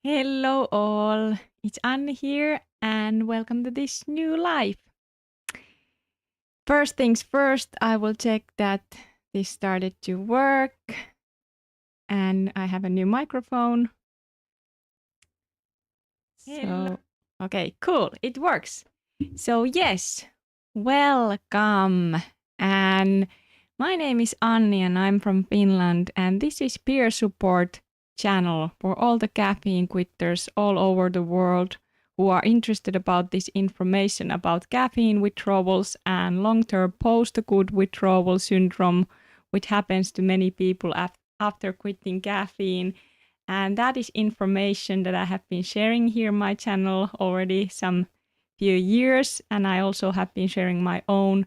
Hello all, it's Anne here and welcome to this new live. First things first, I will check that this started to work and I have a new microphone. Okay, cool, it works. So yes, welcome. And my name is Anni and I'm from Finland and this is peer support channel for all the caffeine quitters all over the world who are interested about this information about caffeine withdrawals and long-term post-acute withdrawal syndrome, which happens to many people after quitting caffeine. And that is information that I have been sharing here on my channel already some few years. And I also have been sharing my own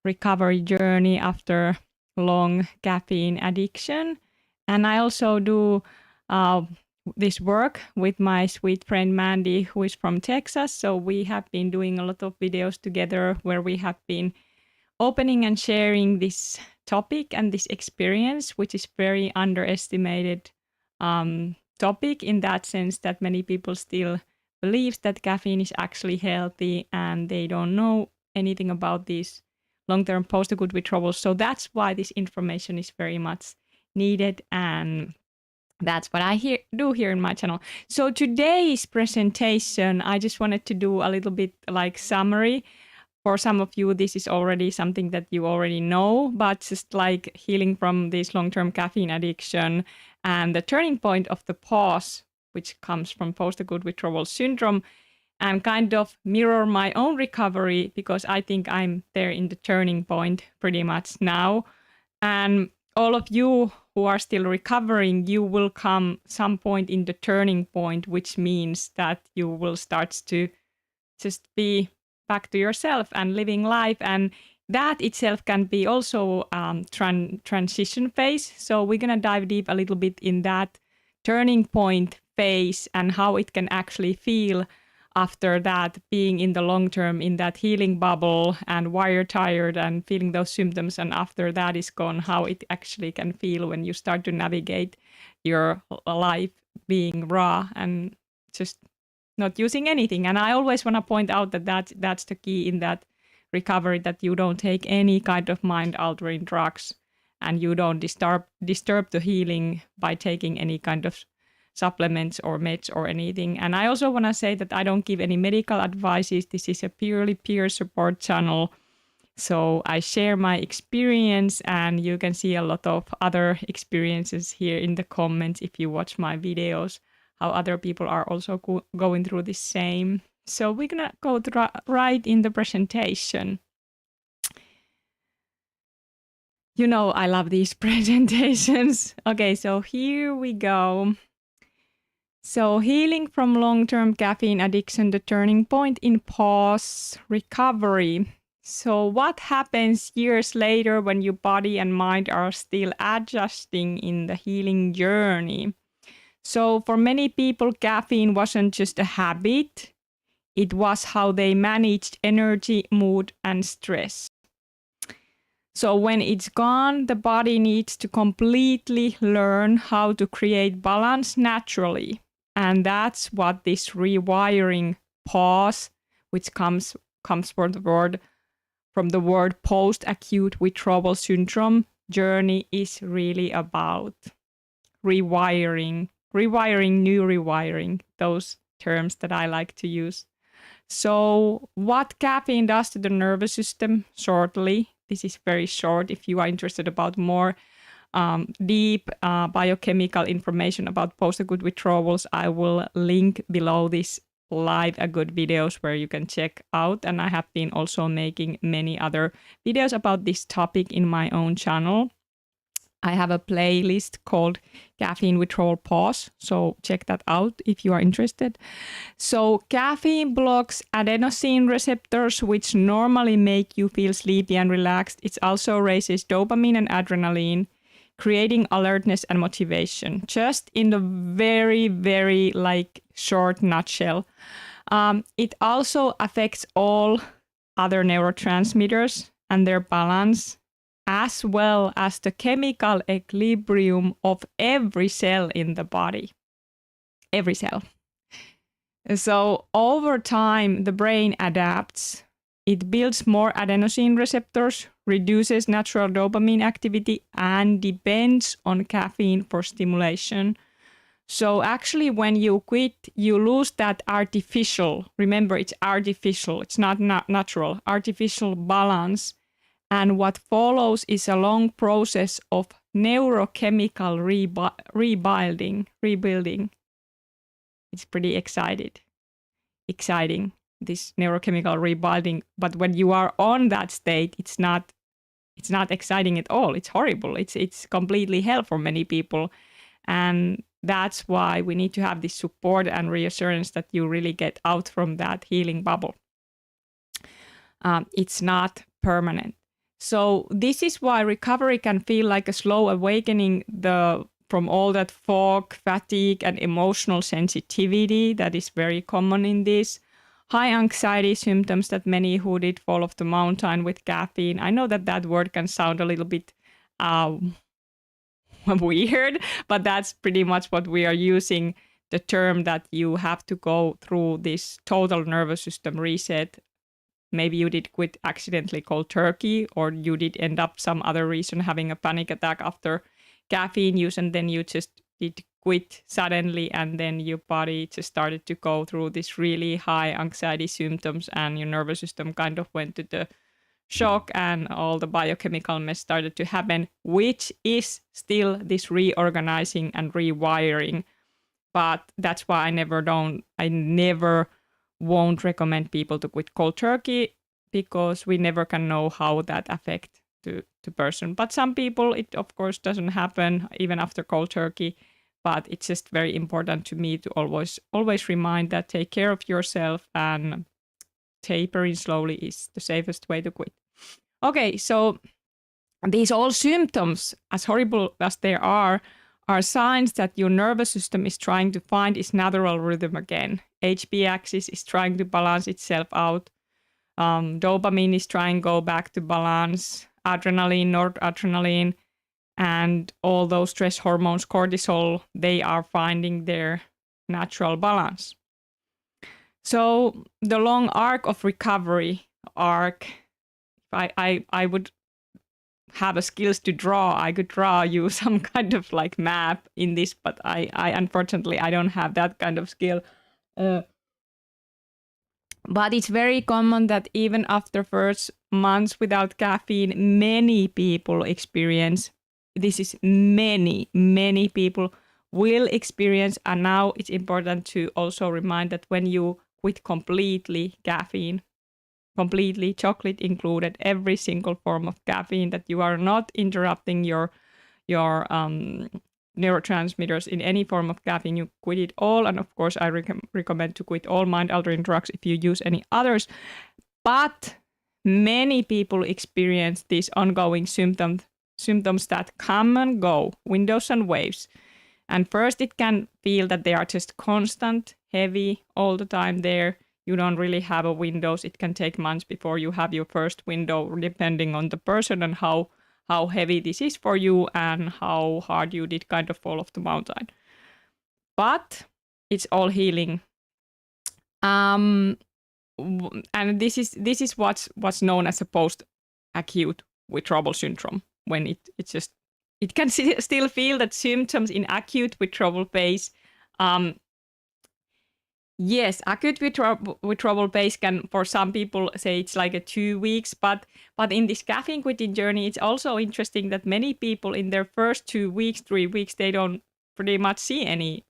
recovery journey after long caffeine addiction. And I also do this work with my sweet friend Mandy, who is from Texas. So we have been doing a lot of videos together where we have been opening and sharing this topic and this experience, which is very underestimated topic in that sense that many people still believes that caffeine is actually healthy and they don't know anything about these long-term post-acute withdrawals. So that's why this information is very much needed, and that's what I do here in my channel. So today's presentation, I just wanted to do a little bit like summary. For some of you, this is already something that you already know, but just like healing from this long-term caffeine addiction and the turning point of the PAWS, which comes from post-acute withdrawal syndrome, and kind of mirror my own recovery because I think I'm there in the turning point pretty much now. And all of you who are still recovering, you will come some point in the turning point, which means that you will start to just be back to yourself and living life. And that itself can be also transition phase. So we're going to dive deep a little bit in that turning point phase and how it can actually feel after that, being in the long term in that healing bubble and wire tired and feeling those symptoms. And after that is gone, how it actually can feel when you start to navigate your life being raw and just not using anything. And I always want to point out that that's the key in that recovery, that you don't take any kind of mind altering drugs and you don't disturb the healing by taking any kind of supplements or meds or anything. And I also want to say that I don't give any medical advices. This is a purely peer support channel. So I share my experience, and you can see a lot of other experiences here in the comments if you watch my videos, how other people are also going through the same. So we're gonna go right in the presentation. You know, I love these presentations. Okay, so here we go. So healing from long-term caffeine addiction, the turning point in PAWS recovery. So what happens years later when your body and mind are still adjusting in the healing journey? So for many people, caffeine wasn't just a habit. It was how they managed energy, mood, and stress. So when it's gone, the body needs to completely learn how to create balance naturally. And that's what this rewiring PAWS, which comes from the word post-acute withdrawal syndrome journey, is really about. Rewiring, new rewiring, those terms that I like to use. So what caffeine does to the nervous system, shortly. This is very short. If you are interested about more deep biochemical information about post-acute withdrawals, I will link below this live a good videos where you can check out. And I have been also making many other videos about this topic in my own channel. I have a playlist called Caffeine Withdrawal PAWS, so check that out if you are interested. So caffeine blocks adenosine receptors, which normally make you feel sleepy and relaxed. It also raises dopamine and adrenaline, creating alertness and motivation. Just in the very, very short nutshell. It also affects all other neurotransmitters and their balance, as well as the chemical equilibrium of every cell in the body. every cell. So over time, the brain adapts. It builds more adenosine receptors, reduces natural dopamine activity, and depends on caffeine for stimulation. So actually, when you quit, you lose that artificial, remember it's artificial, it's not natural, artificial balance. And what follows is a long process of neurochemical rebuilding. It's pretty exciting, this neurochemical rebuilding. But when you are on that state, it's not exciting at all. It's horrible. It's completely hell for many people. And that's why we need to have this support and reassurance that you really get out from that healing bubble. It's not permanent. So this is why recovery can feel like a slow awakening from all that fog, fatigue, and emotional sensitivity that is very common in this. High anxiety symptoms that many who did fall off the mountain with caffeine. I know that word can sound a little bit weird, but that's pretty much what we are using, the term that you have to go through this total nervous system reset. Maybe you did quit accidentally cold turkey, or you did end up some other reason having a panic attack after caffeine use, and then you just did quit suddenly, and then your body just started to go through this really high anxiety symptoms, and your nervous system kind of went to the shock, and all the biochemical mess started to happen, which is still this reorganizing and rewiring. But that's why I never won't recommend people to quit cold turkey, because we never can know how that affect the person. But some people, it of course doesn't happen even after cold turkey. But it's just very important to me to always remind that take care of yourself, and tapering slowly is the safest way to quit. Okay, so these all symptoms, as horrible as they are signs that your nervous system is trying to find its natural rhythm again. HB axis is trying to balance itself out. Dopamine is trying to go back to balance. Adrenaline, noradrenaline, and all those stress hormones, cortisol, they are finding their natural balance. So the long arc of recovery I would have a skills to draw, I could draw you some kind of like map in this, but I unfortunately I don't have that kind of skill. But it's very common that even after first months without caffeine, many people experience, this is many people will experience, and now it's important to also remind that when you quit completely caffeine, completely chocolate included, every single form of caffeine, that you are not interrupting your neurotransmitters in any form of caffeine, you quit it all. And of course, I recommend to quit all mind-altering drugs if you use any others. But many people experience these ongoing symptoms that come and go, windows and waves. And first, it can feel that they are just constant, heavy, all the time there. You don't really have a windows. It can take months before you have your first window, depending on the person and how heavy this is for you and how hard you did kind of fall off the mountain. But it's all healing. And this is what's known as a post-acute withdrawal syndrome, when it can still feel that symptoms in acute withdrawal phase. Yes, acute withdrawal phase can, for some people, say it's like 2 weeks, but in this caffeine quitting journey, it's also interesting that many people in their first 2 weeks, 3 weeks, they don't pretty much see any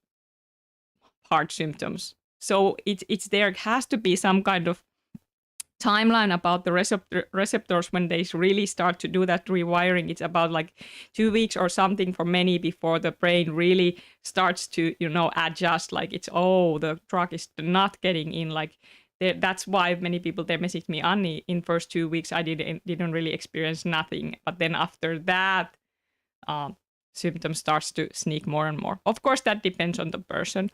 hard symptoms. So there has to be some kind of timeline about the receptors when they really start to do that rewiring. It's about like 2 weeks or something for many before the brain really starts to, adjust. Like the drug is not getting in. Like that's why many people, they message me, Anni, in first 2 weeks I didn't really experience nothing, but then after that symptoms starts to sneak more and more. Of course, that depends on the person.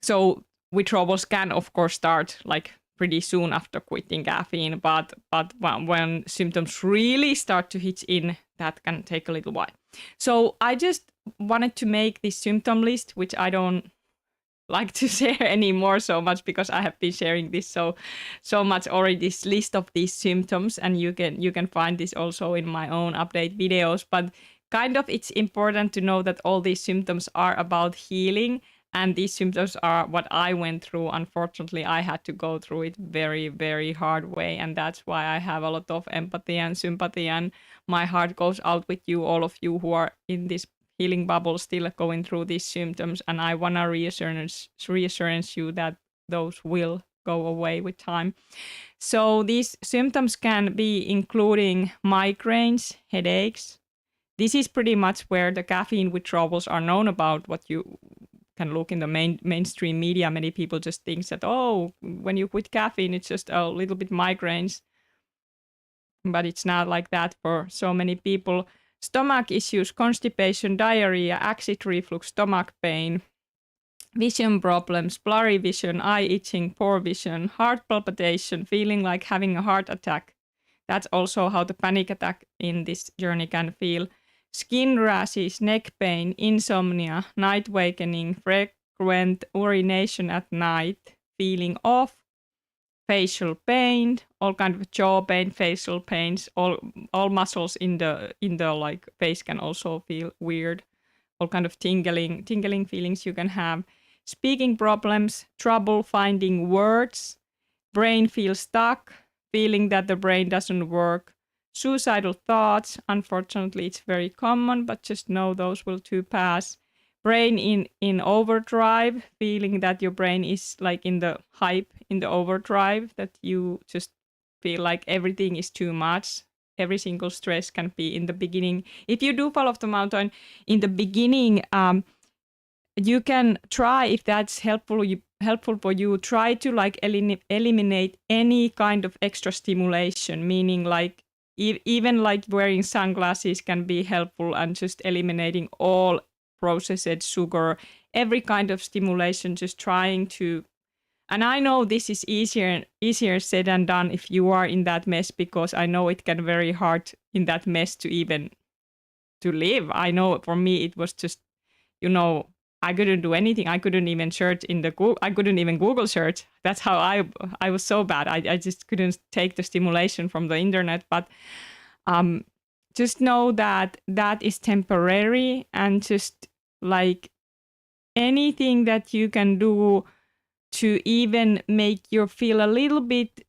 So withdrawals can of course start like pretty soon after quitting caffeine, but when symptoms really start to hit in, that can take a little while. So I just wanted to make this symptom list, which I don't like to share anymore so much because I have been sharing this so much already, this list of these symptoms, and you can find this also in my own update videos. But kind of it's important to know that all these symptoms are about healing, and these symptoms are what I went through. Unfortunately, I had to go through it very, very hard way, and that's why I have a lot of empathy and sympathy, and my heart goes out with you, all of you who are in this healing bubble still going through these symptoms. And I want to reassurance you that those will go away with time. So these symptoms can be including migraines, headaches. This is pretty much where the caffeine withdrawals are known about. What you can look in the mainstream media, many people just think that, oh, when you quit caffeine, it's just a little bit migraines. But it's not like that for so many people. Stomach issues, constipation, diarrhea, acid reflux, stomach pain, vision problems, blurry vision, eye itching, poor vision, heart palpitation, feeling like having a heart attack. That's also how the panic attack in this journey can feel. Skin rashes, neck pain, insomnia, night wakening, frequent urination at night, feeling off, facial pain, all kind of jaw pain, facial pains, all muscles in the like face can also feel weird. All kind of tingling feelings you can have. Speaking problems, trouble finding words, brain feels stuck, feeling that the brain doesn't work. Suicidal thoughts, unfortunately it's very common, but just know those will too pass. Brain in overdrive, feeling that your brain is like in the hype, in the overdrive, that you just feel like everything is too much. Every single stress can be in the beginning. If you do fall off the mountain in the beginning, you can try, if that's helpful for you, try to like eliminate any kind of extra stimulation, meaning like even like wearing sunglasses can be helpful, and just eliminating all processed sugar, every kind of stimulation, just trying to. And I know this is easier said than done if you are in that mess, because I know it can be very hard in that mess to even to live. I know for me it was just, I couldn't do anything. I couldn't even search in the Google. I couldn't even Google search. That's how I was so bad. I just couldn't take the stimulation from the internet. But just know that that is temporary, and just like anything that you can do to even make you feel a little bit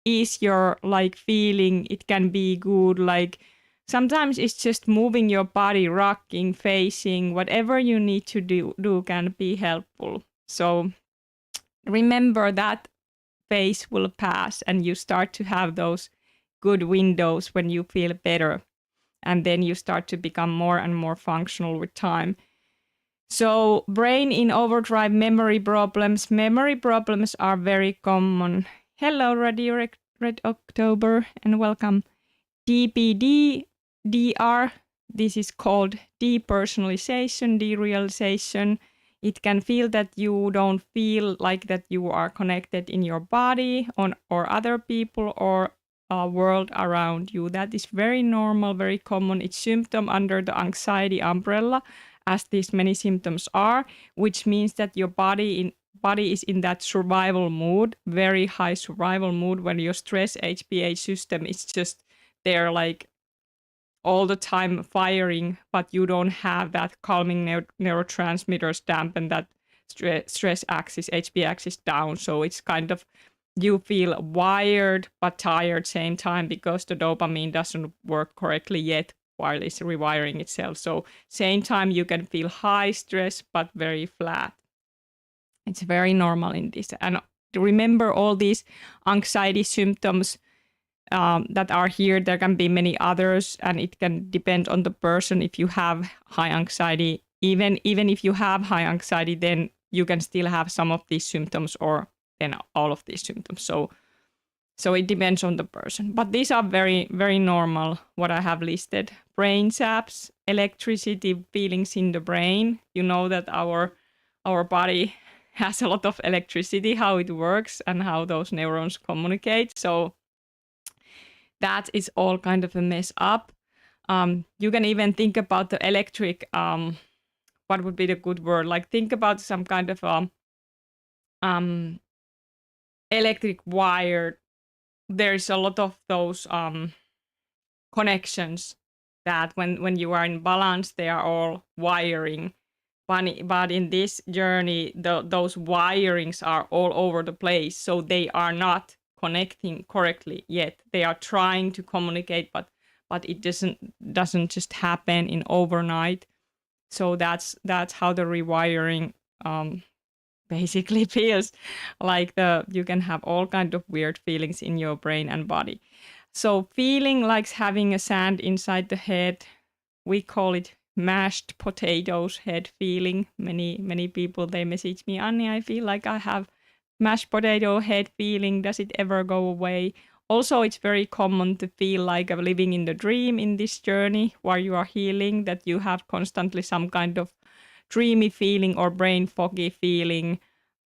easier, like feeling it can be good. Like sometimes it's just moving your body, rocking, facing, whatever you need to do can be helpful. So remember that phase will pass, and you start to have those good windows when you feel better. And then you start to become more and more functional with time. So brain in overdrive, memory problems. Memory problems are very common. Hello, Radio Red October, and welcome. DPD, DR, this is called depersonalization, derealization. It can feel that you don't feel like that you are connected in your body or other people or world around you. That is very normal, very common. It's symptom under the anxiety umbrella, as these many symptoms are, which means that your body is in that survival mood, very high survival mood, when your stress HPA system is just there like all the time firing, but you don't have that calming neurotransmitters dampen that stress axis, HPA axis down. So it's kind of, you feel wired but tired same time, because the dopamine doesn't work correctly yet while it's rewiring itself. So same time you can feel high stress but very flat. It's very normal in this. And remember all these anxiety symptoms that are here. There can be many others, and it can depend on the person. If you have high anxiety, even if you have high anxiety, then you can still have some of these symptoms, or then all of these symptoms. So it depends on the person. But these are very, very normal, what I have listed. Brain zaps, electricity feelings in the brain. You know that our body has a lot of electricity, how it works and how those neurons communicate. So that is all kind of a mess up. You can even think about the electric, what would be the good word? Like think about some kind of electric wire. There's a lot of those connections that when you are in balance, they are all wiring. But in this journey, those wirings are all over the place, so they are not connecting correctly yet. They are trying to communicate, but it doesn't just happen in overnight. So that's how the rewiring basically feels. Like you can have all kind of weird feelings in your brain and body. So feeling like having a sand inside the head, we call it mashed potatoes head feeling. Many people, they message me, Anni, I feel like I have mashed potato head feeling. Does it ever go away? Also, it's very common to feel like living in the dream in this journey while you are healing, that you have constantly some kind of dreamy feeling or brain foggy feeling.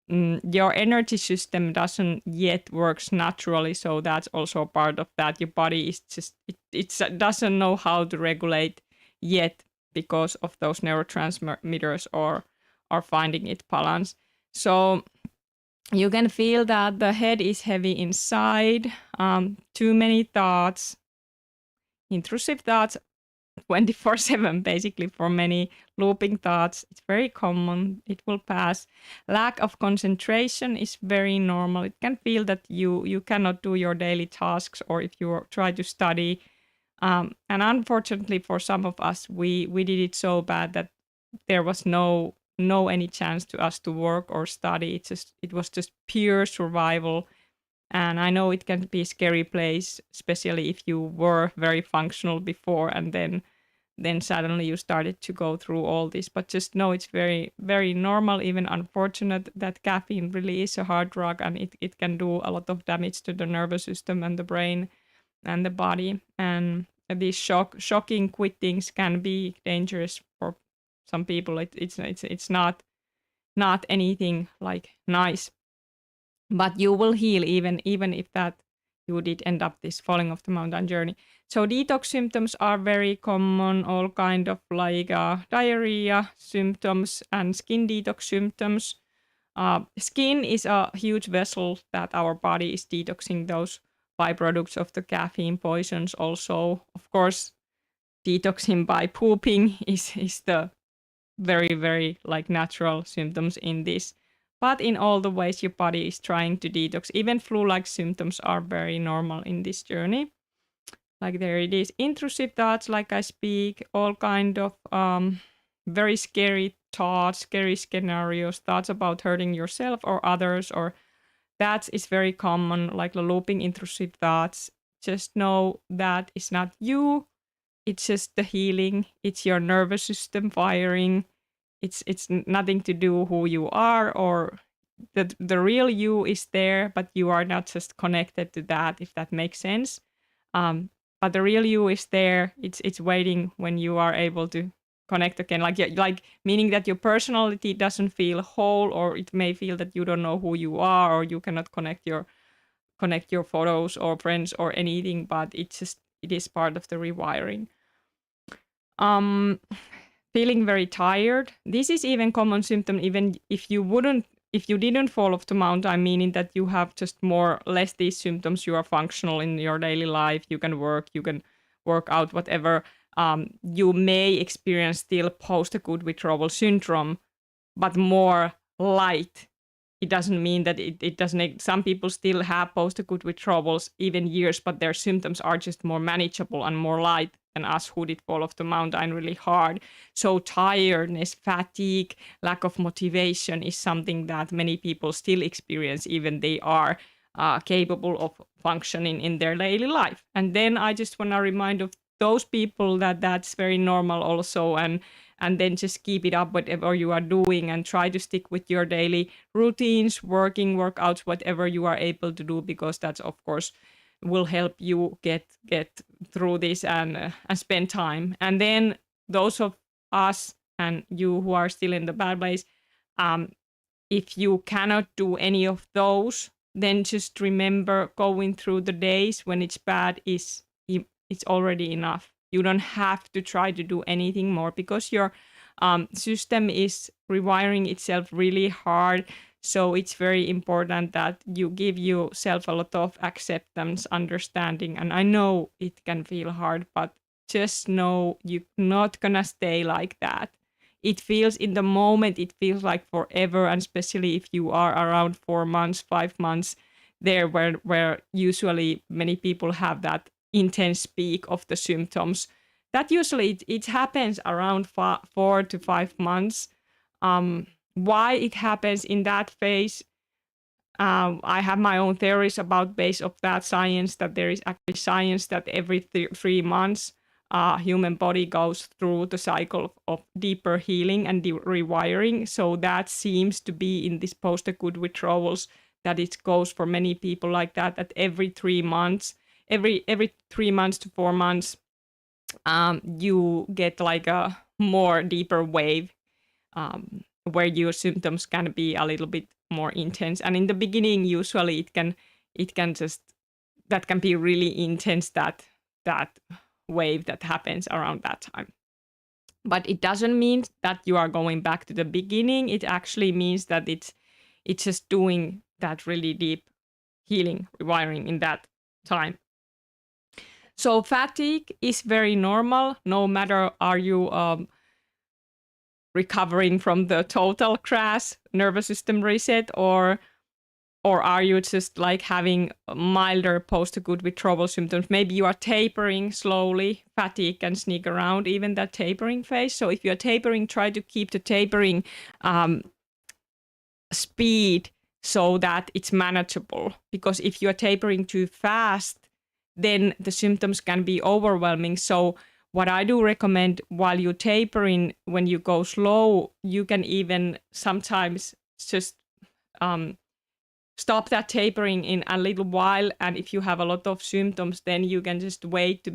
Your energy system doesn't yet works naturally, so that's also part of that. Your body is just it doesn't know how to regulate yet because of those neurotransmitters or finding it balance. So you can feel that the head is heavy inside, too many thoughts, intrusive thoughts, 24/7 basically for many, looping thoughts. It's very common. It will pass. Lack of concentration is very normal. It can feel that you cannot do your daily tasks, or if you try to study. And unfortunately for some of us, we did it so bad that there was no any chance to us to work or study. It was just pure survival. And I know it can be a scary place, especially if you were very functional before and then suddenly you started to go through all this. But just know it's very, very normal, even unfortunate, that caffeine really is a hard drug, and it can do a lot of damage to the nervous system and the brain and the body. And these shocking quittings can be dangerous for some people. It's not anything like nice. But you will heal even if that you did end up this falling off the mountain journey. So detox symptoms are very common, all kind of like diarrhea symptoms and skin detox symptoms. Skin is a huge vessel that our body is detoxing those byproducts of the caffeine poisons. Also, of course, detoxing by pooping is the very, very like natural symptoms in this. But in all the ways your body is trying to detox, even flu-like symptoms are very normal in this journey. Like there it is, intrusive thoughts, like I speak, all kind of very scary thoughts, scary scenarios, thoughts about hurting yourself or others, or that is very common, like the looping intrusive thoughts. Just know that it's not you, it's just the healing, it's your nervous system firing. It's nothing to do who you are, or the real you is there, but you are not just connected to that, if that makes sense. But the real you is there. It's waiting when you are able to connect again. Like meaning that your personality doesn't feel whole, or it may feel that you don't know who you are, or you cannot connect your photos or friends or anything. But it is part of the rewiring. Feeling very tired. This is even common symptom even if you didn't fall off the mountain, meaning that you have just more or less these symptoms. You are functional in your daily life. You can work out, whatever. You may experience still post-acute withdrawal syndrome, but more light. It doesn't mean that it doesn't. Some people still have post-acute withdrawals even years, but their symptoms are just more manageable and more light than us who did fall off the mountain really hard. So tiredness, fatigue, lack of motivation is something that many people still experience, even they are capable of functioning in their daily life. And then I just want to remind of those people that that's very normal also, and then just keep it up whatever you are doing and try to stick with your daily routines, workouts, whatever you are able to do, because that's of course will help you get through this and spend time. And then those of us and you who are still in the bad place, if you cannot do any of those, then just remember going through the days when it's bad it's already enough. You don't have to try to do anything more because your system is rewiring itself really hard. So it's very important that you give yourself a lot of acceptance, understanding. And I know it can feel hard, but just know you're not gonna stay like that. It feels in the moment, it feels like forever, and especially if you are around 4 months, 5 months there, where usually many people have that intense peak of the symptoms. That usually it happens around 4 to 5 months. Why it happens in that phase, I have my own theories about based of that science, that there is actually science that every 3 months human body goes through the cycle of deeper healing and rewiring. So that seems to be in this post-acute withdrawals, that it goes for many people like that, that every 3 months, every 3 months to 4 months, you get like a more deeper wave, where your symptoms can be a little bit more intense. And in the beginning, usually it can just, that can be really intense, that wave that happens around that time. But it doesn't mean that you are going back to the beginning. It actually means that it's just doing that really deep healing, rewiring in that time. So fatigue is very normal, no matter are you recovering from the total crash, nervous system reset, or are you just like having milder post-acute withdrawal symptoms? Maybe you are tapering slowly. Fatigue can sneak around even that tapering phase. So if you're tapering, try to keep the tapering speed so that it's manageable. Because if you're tapering too fast, then the symptoms can be overwhelming. So what I do recommend, while you're tapering, when you go slow, you can even sometimes just stop that tapering in a little while. And if you have a lot of symptoms, then you can just wait to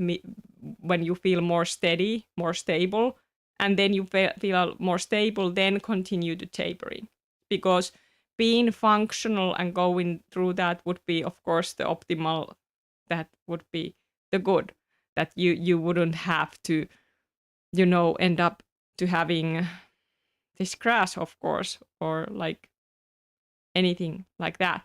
when you feel more steady, more stable. And then you feel more stable, then continue to tapering. Because being functional and going through that would be, of course, the optimal. That would be the good. That you wouldn't have to, end up to having this crash, of course, or like anything like that.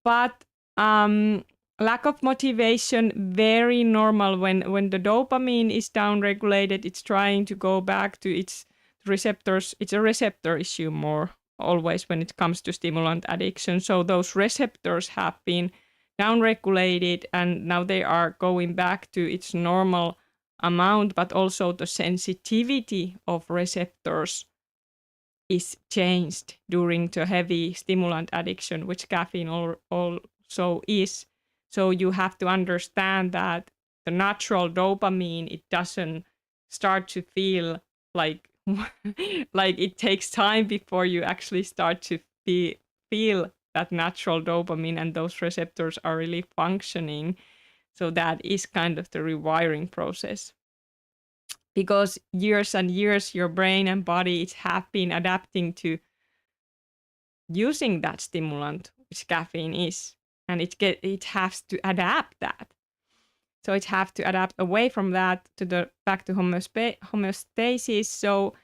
But lack of motivation, very normal. When the dopamine is downregulated, it's trying to go back to its receptors. It's a receptor issue more always when it comes to stimulant addiction. So those receptors have been downregulated, and now they are going back to its normal amount, but also the sensitivity of receptors is changed during the heavy stimulant addiction, which caffeine also is. So you have to understand that the natural dopamine, it doesn't start to feel like like it takes time before you actually start to feel that natural dopamine, and those receptors are really functioning. So that is kind of the rewiring process. Because years and years, your brain and body have been adapting to using that stimulant, which caffeine is, and it has to adapt that. So it has to adapt away from that to back to homeostasis. So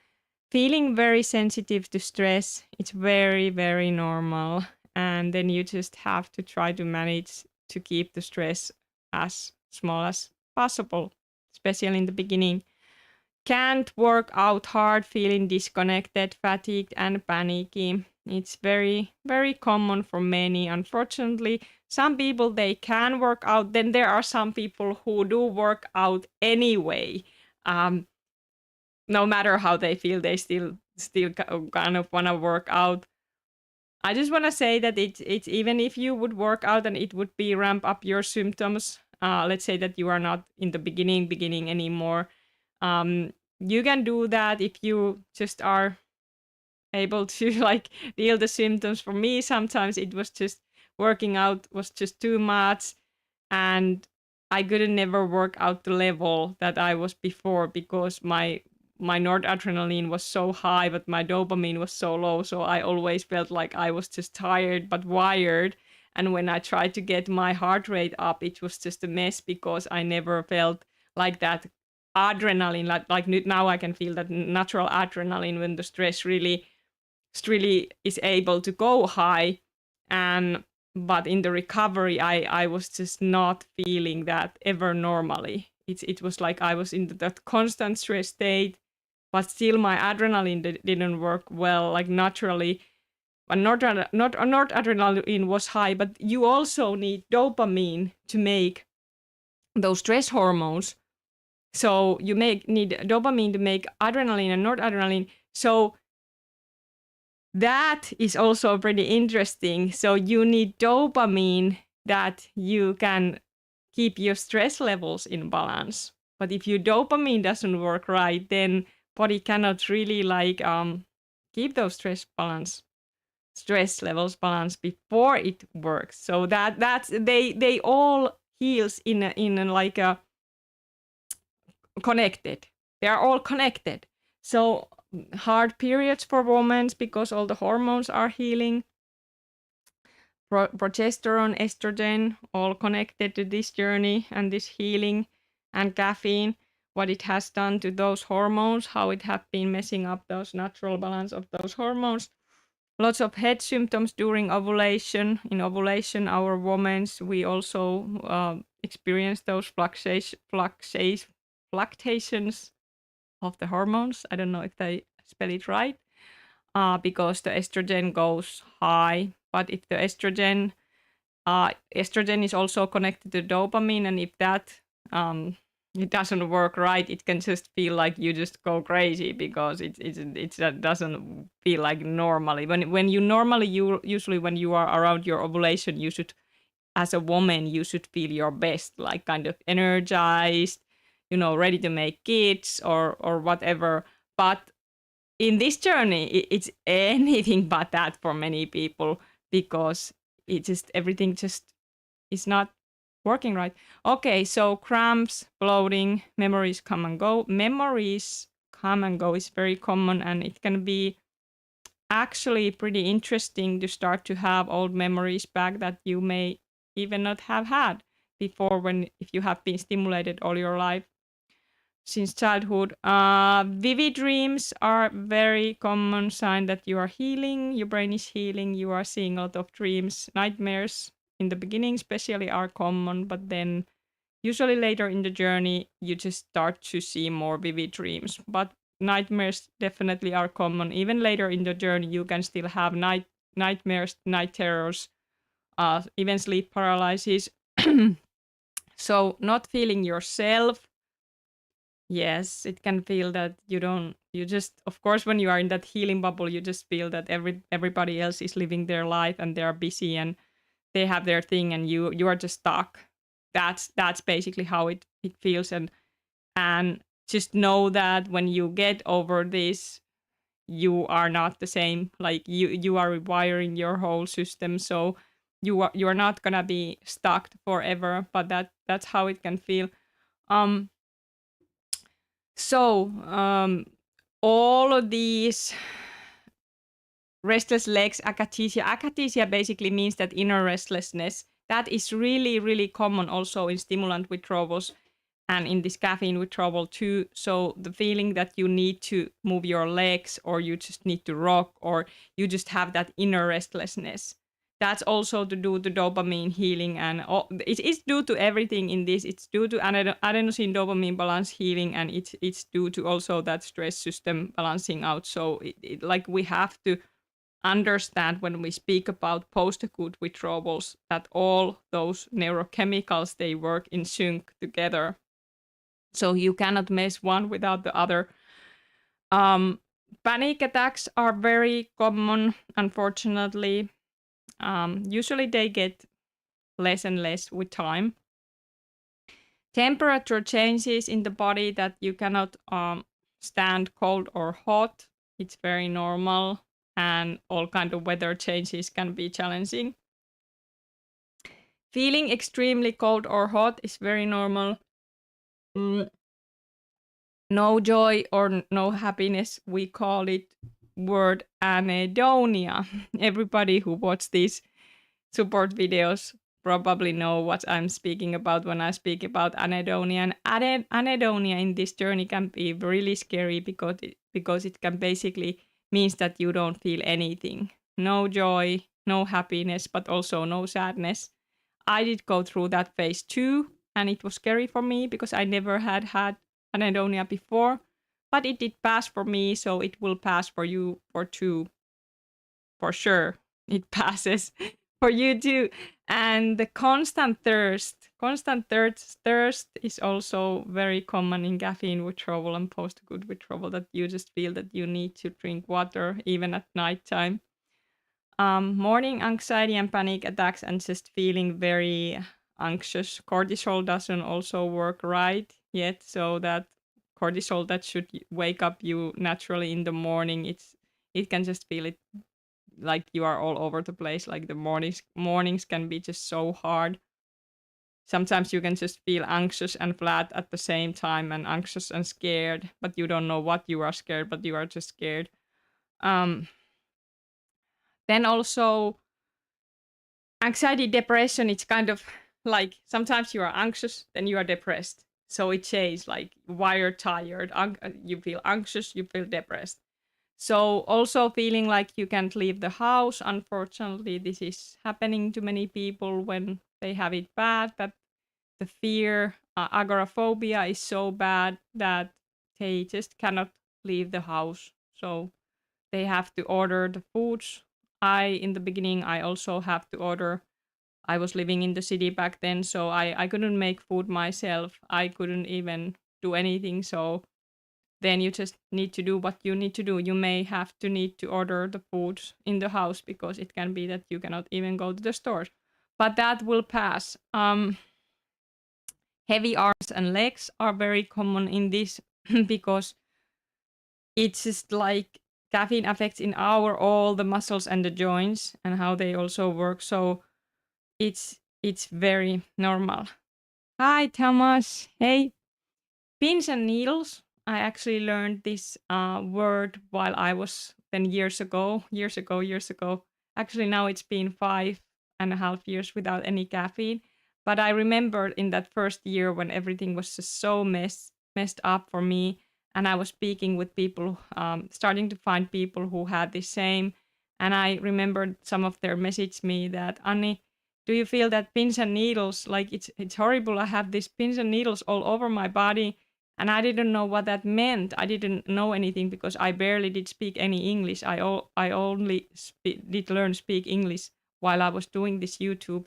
feeling very sensitive to stress, it's very, very normal. And then you just have to try to manage to keep the stress as small as possible, especially in the beginning. Can't work out hard, feeling disconnected, fatigued, and panicky. It's very, very common for many. Unfortunately, some people, they can work out. Then there are some people who do work out anyway. No matter how they feel, they still kind of want to work out. I just want to say that it's even if you would work out and it would be ramp up your symptoms. Let's say that you are not in the beginning anymore. You can do that if you just are able to like deal the symptoms. For me, sometimes it was just working out was just too much, and I couldn't never work out the level that I was before because my noradrenaline was so high, but my dopamine was so low. So I always felt like I was just tired but wired. And when I tried to get my heart rate up, it was just a mess because I never felt like that adrenaline, like now I can feel that natural adrenaline when the stress really is able to go high. But in the recovery, I was just not feeling that ever normally. It was like I was in that constant stress state, but still my adrenaline didn't work well, like naturally. And not adrenaline was high, but you also need dopamine to make those stress hormones. So you need dopamine to make adrenaline and noradrenaline. So that is also pretty interesting. So you need dopamine that you can keep your stress levels in balance. But if your dopamine doesn't work right, then body cannot really like keep those stress levels balanced before it works. So that's they all heals in like a connected. They are all connected. So hard periods for women because all the hormones are healing. Progesterone, estrogen, all connected to this journey and this healing, and caffeine, what it has done to those hormones, how it have been messing up those natural balance of those hormones. Lots of head symptoms during ovulation. In ovulation, our women, we also experience those fluctuations of the hormones. I don't know if I spell it right, because the estrogen goes high. But if the estrogen is also connected to dopamine, and if that it doesn't work right, it can just feel like you just go crazy because it doesn't feel like normally. When you normally, usually when you are around your ovulation, you should, as a woman, you should feel your best, like kind of energized, ready to make kids or whatever. But in this journey, it's anything but that for many people, because everything just is not working right. Okay, so cramps, bloating, memories come and go. Memories come and go is very common, and it can be actually pretty interesting to start to have old memories back that you may even not have had before, if you have been stimulated all your life since childhood. Vivid dreams are very common sign that you are healing, your brain is healing, you are seeing a lot of dreams. Nightmares in the beginning especially are common, but then usually later in the journey you just start to see more vivid dreams. But nightmares definitely are common. Even later in the journey you can still have nightmares, night terrors, even sleep paralysis. So not feeling yourself. Yes, it can feel that you just, of course, when you are in that healing bubble, you just feel that everybody else is living their life and they are busy and they have their thing and you are just stuck. That's basically how it feels. And just know that when you get over this, you are not the same. Like you are rewiring your whole system. So you are not gonna be stuck forever, but that's how it can feel. So all of these restless legs, akathisia. Akathisia basically means that inner restlessness. That is really, really common also in stimulant withdrawals and in this caffeine withdrawal too. So the feeling that you need to move your legs, or you just need to rock, or you just have that inner restlessness. That's also to do to dopamine healing, and it is due to everything in this. It's due to adenosine dopamine balance healing, and it's due to also that stress system balancing out. So like we have to understand when we speak about post-acute withdrawals that all those neurochemicals, they work in sync together. So you cannot mess one without the other. Panic attacks are very common, unfortunately. Usually they get less and less with time. Temperature changes in the body that you cannot stand cold or hot. It's very normal, and all kind of weather changes can be challenging. Feeling extremely cold or hot is very normal. No joy or no happiness, we call it word anhedonia. Everybody who watched these support videos probably know what I'm speaking about when I speak about anhedonia. And anhedonia in this journey can be really scary because it can basically means that you don't feel anything. No joy, no happiness, but also no sadness. I did go through that phase too, and it was scary for me because I never had anhedonia before. But it did pass for me, so it will pass for you for too. For sure, it passes for you too. And the constant thirst is also very common in caffeine withdrawal and post-acute withdrawal, that you just feel that you need to drink water even at nighttime. Morning anxiety and panic attacks and just feeling very anxious. Cortisol doesn't also work right yet, so that cortisol that should wake up you naturally in the morning, it can just feel it like you are all over the place. Like the mornings can be just so hard. Sometimes you can just feel anxious and flat at the same time, and anxious and scared, but you don't know what you are scared, but you are just scared. Then also anxiety, depression, it's kind of like sometimes you are anxious, then you are depressed. So it changes, like why you're tired, you feel anxious, you feel depressed. So also feeling like you can't leave the house. Unfortunately, this is happening to many people when they have it bad, that the fear, agoraphobia is so bad that they just cannot leave the house. So they have to order the foods. In the beginning, I also have to order. I was living in the city back then, so I couldn't make food myself. I couldn't even do anything. So then you just need to do what you need to do. You may have to need to order the food in the house because it can be that you cannot even go to the stores. But that will pass. Heavy arms and legs are very common in this because it's just like caffeine affects in all the muscles and the joints and how they also work. So it's very normal. Hi, Thomas. Hey. Pins and needles. I actually learned this word while I was 10 years ago. Actually, now it's been 5.5 years without any caffeine. But I remember in that first year when everything was just so messed up for me, and I was speaking with people, starting to find people who had the same. And I remembered some of their messaged me that, Anni, do you feel that pins and needles, like it's horrible. I have these pins and needles all over my body. And I didn't know what that meant. I didn't know anything because I barely did speak any English. I only did learn speak English while I was doing this YouTube,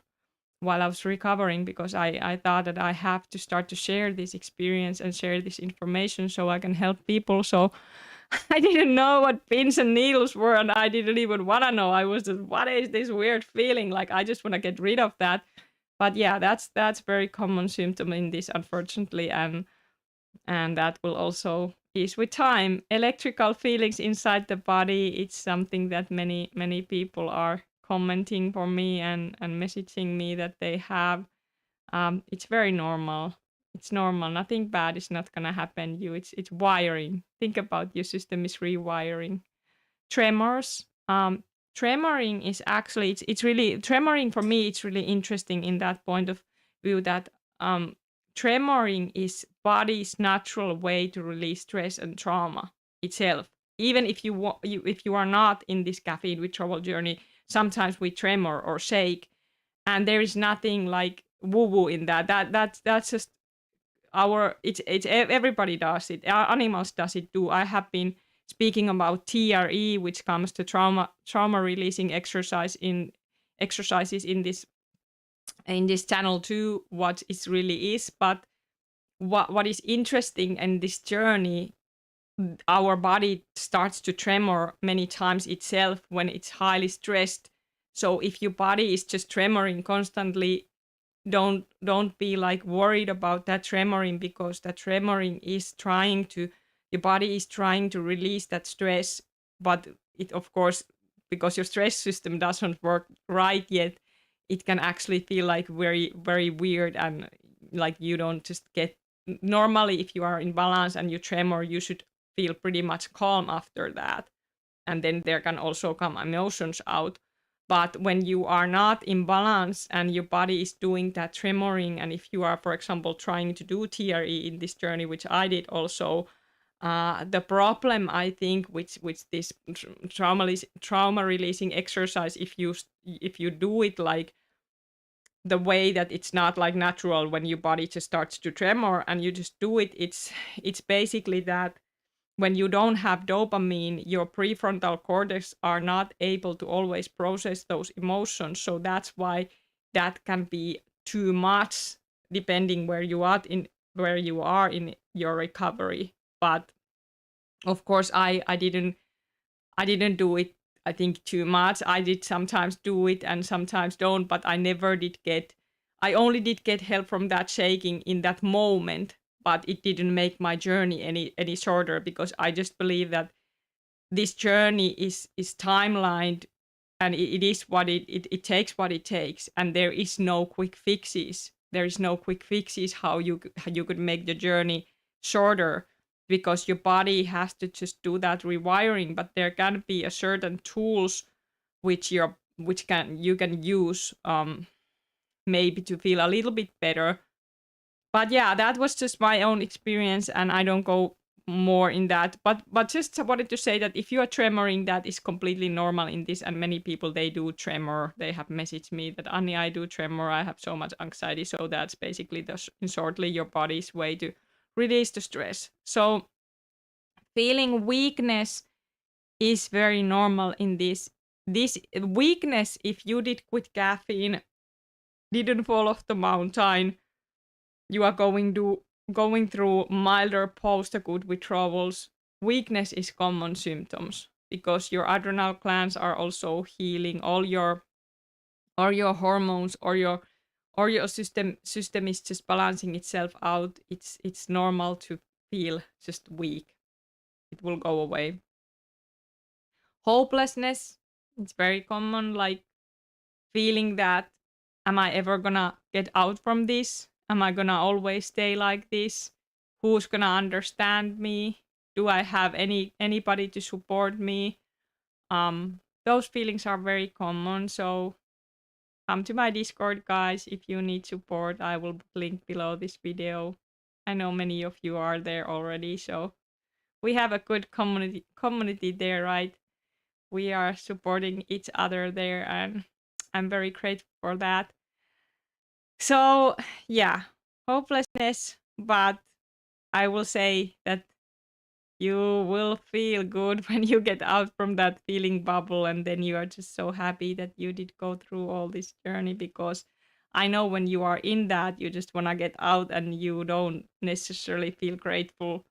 while I was recovering, because I thought that I have to start to share this experience and share this information so I can help people. So I didn't know what pins and needles were, and I didn't even want to know. I was just, what is this weird feeling? Like, I just want to get rid of that. But yeah, that's very common symptom in this, unfortunately, and that will also ease with time. Electrical feelings inside the body, it's something that many people are commenting for me and messaging me that they have. It's very normal. It's normal. Nothing bad is not gonna happen to you. It's wiring. Think about your system is rewiring. Tremors. Tremoring is actually it's really tremoring for me. It's really interesting in that point of view that tremoring is body's natural way to release stress and trauma itself. Even if if you are not in this caffeine withdrawal journey, sometimes we tremor or shake, and there is nothing like woo woo in that. That's just it's everybody does it. Our animals does it too. I have been speaking about TRE, which comes to trauma releasing exercises in this channel too, what it really is. But what is interesting in this journey, our body starts to tremor many times itself when it's highly stressed. So if your body is just tremoring constantly, don't be like worried about that tremoring, because that tremoring is your body is trying to release that stress. But it, of course, because your stress system doesn't work right yet, it can actually feel like very, very weird, and like you don't just get, normally if you are in balance and you tremor, you should feel pretty much calm after that. And then there can also come emotions out. But when you are not in balance and your body is doing that tremoring, and if you are, for example, trying to do TRE in this journey, which I did also, the problem I think with this trauma releasing exercise, if you do it like the way that it's not like natural, when your body just starts to tremor and you just do it, it's basically that when you don't have dopamine, your prefrontal cortex are not able to always process those emotions. So that's why that can be too much depending where you are in your recovery. But of course, I didn't do it, I think, too much. I did sometimes do it and sometimes don't, but I only did get help from that shaking in that moment, but it didn't make my journey any shorter, because I just believe that this journey is timelined, and it is what it takes what it takes, and there is no quick fixes. There is no quick fixes how you could make the journey shorter, because your body has to just do that rewiring. But there can be a certain tools which you can use maybe to feel a little bit better. But yeah, that was just my own experience, and I don't go more in that. But just wanted to say that if you are tremoring, that is completely normal in this, and many people, they do tremor. They have messaged me that, Anni, I do tremor, I have so much anxiety. So that's basically in shortly your body's way to release the stress. So feeling weakness is very normal in this. This weakness, if you did quit caffeine, didn't fall off the mountain, you are going through milder post-acute withdrawals, weakness is common symptoms, because your adrenal glands are also healing, all your hormones or your system is just balancing itself out. It's normal to feel just weak. It will go away. Hopelessness, it's very common, like feeling that, am I ever gonna get out from this? Am I gonna always stay like this? Who's gonna understand me? Do I have anybody to support me? Those feelings are very common. So come to my Discord, guys, if you need support. I will link below this video. I know many of you are there already, so we have a good community there, right? We are supporting each other there, and I'm very grateful for that. So yeah, hopelessness, but I will say that you will feel good when you get out from that feeling bubble, and then you are just so happy that you did go through all this journey, because I know when you are in that, you just want to get out and you don't necessarily feel grateful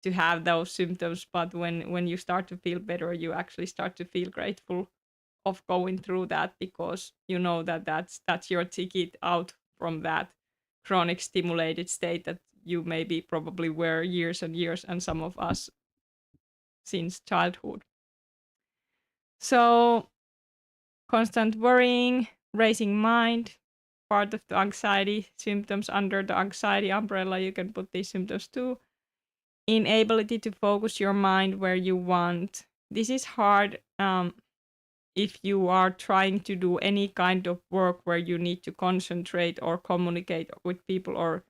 to have those symptoms. But when you start to feel better, you actually start to feel grateful of going through that, because you know that that's your ticket out from that chronic stimulated state that you maybe probably were years and years, and some of us since childhood. So constant worrying, racing mind, part of the anxiety symptoms. Under the anxiety umbrella, you can put these symptoms too. Inability to focus your mind where you want. This is hard if you are trying to do any kind of work where you need to concentrate or communicate with people, or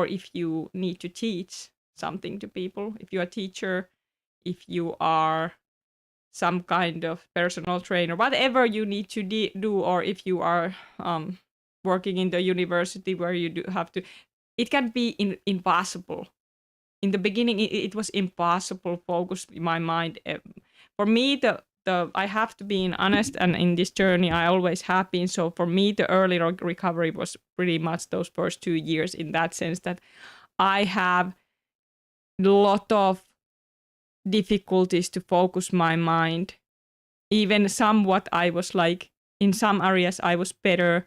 if you need to teach something to people. If you're a teacher, if you are some kind of personal trainer, whatever you need to do, or if you are working in the university where you do have to, it can be impossible. In the beginning, it was impossible focus in my mind. For me, I have to be honest, and in this journey, I always have been. So for me, the early recovery was pretty much those first 2 years, in that sense that I have a lot of difficulties to focus my mind. Even somewhat, I was like, in some areas I was better,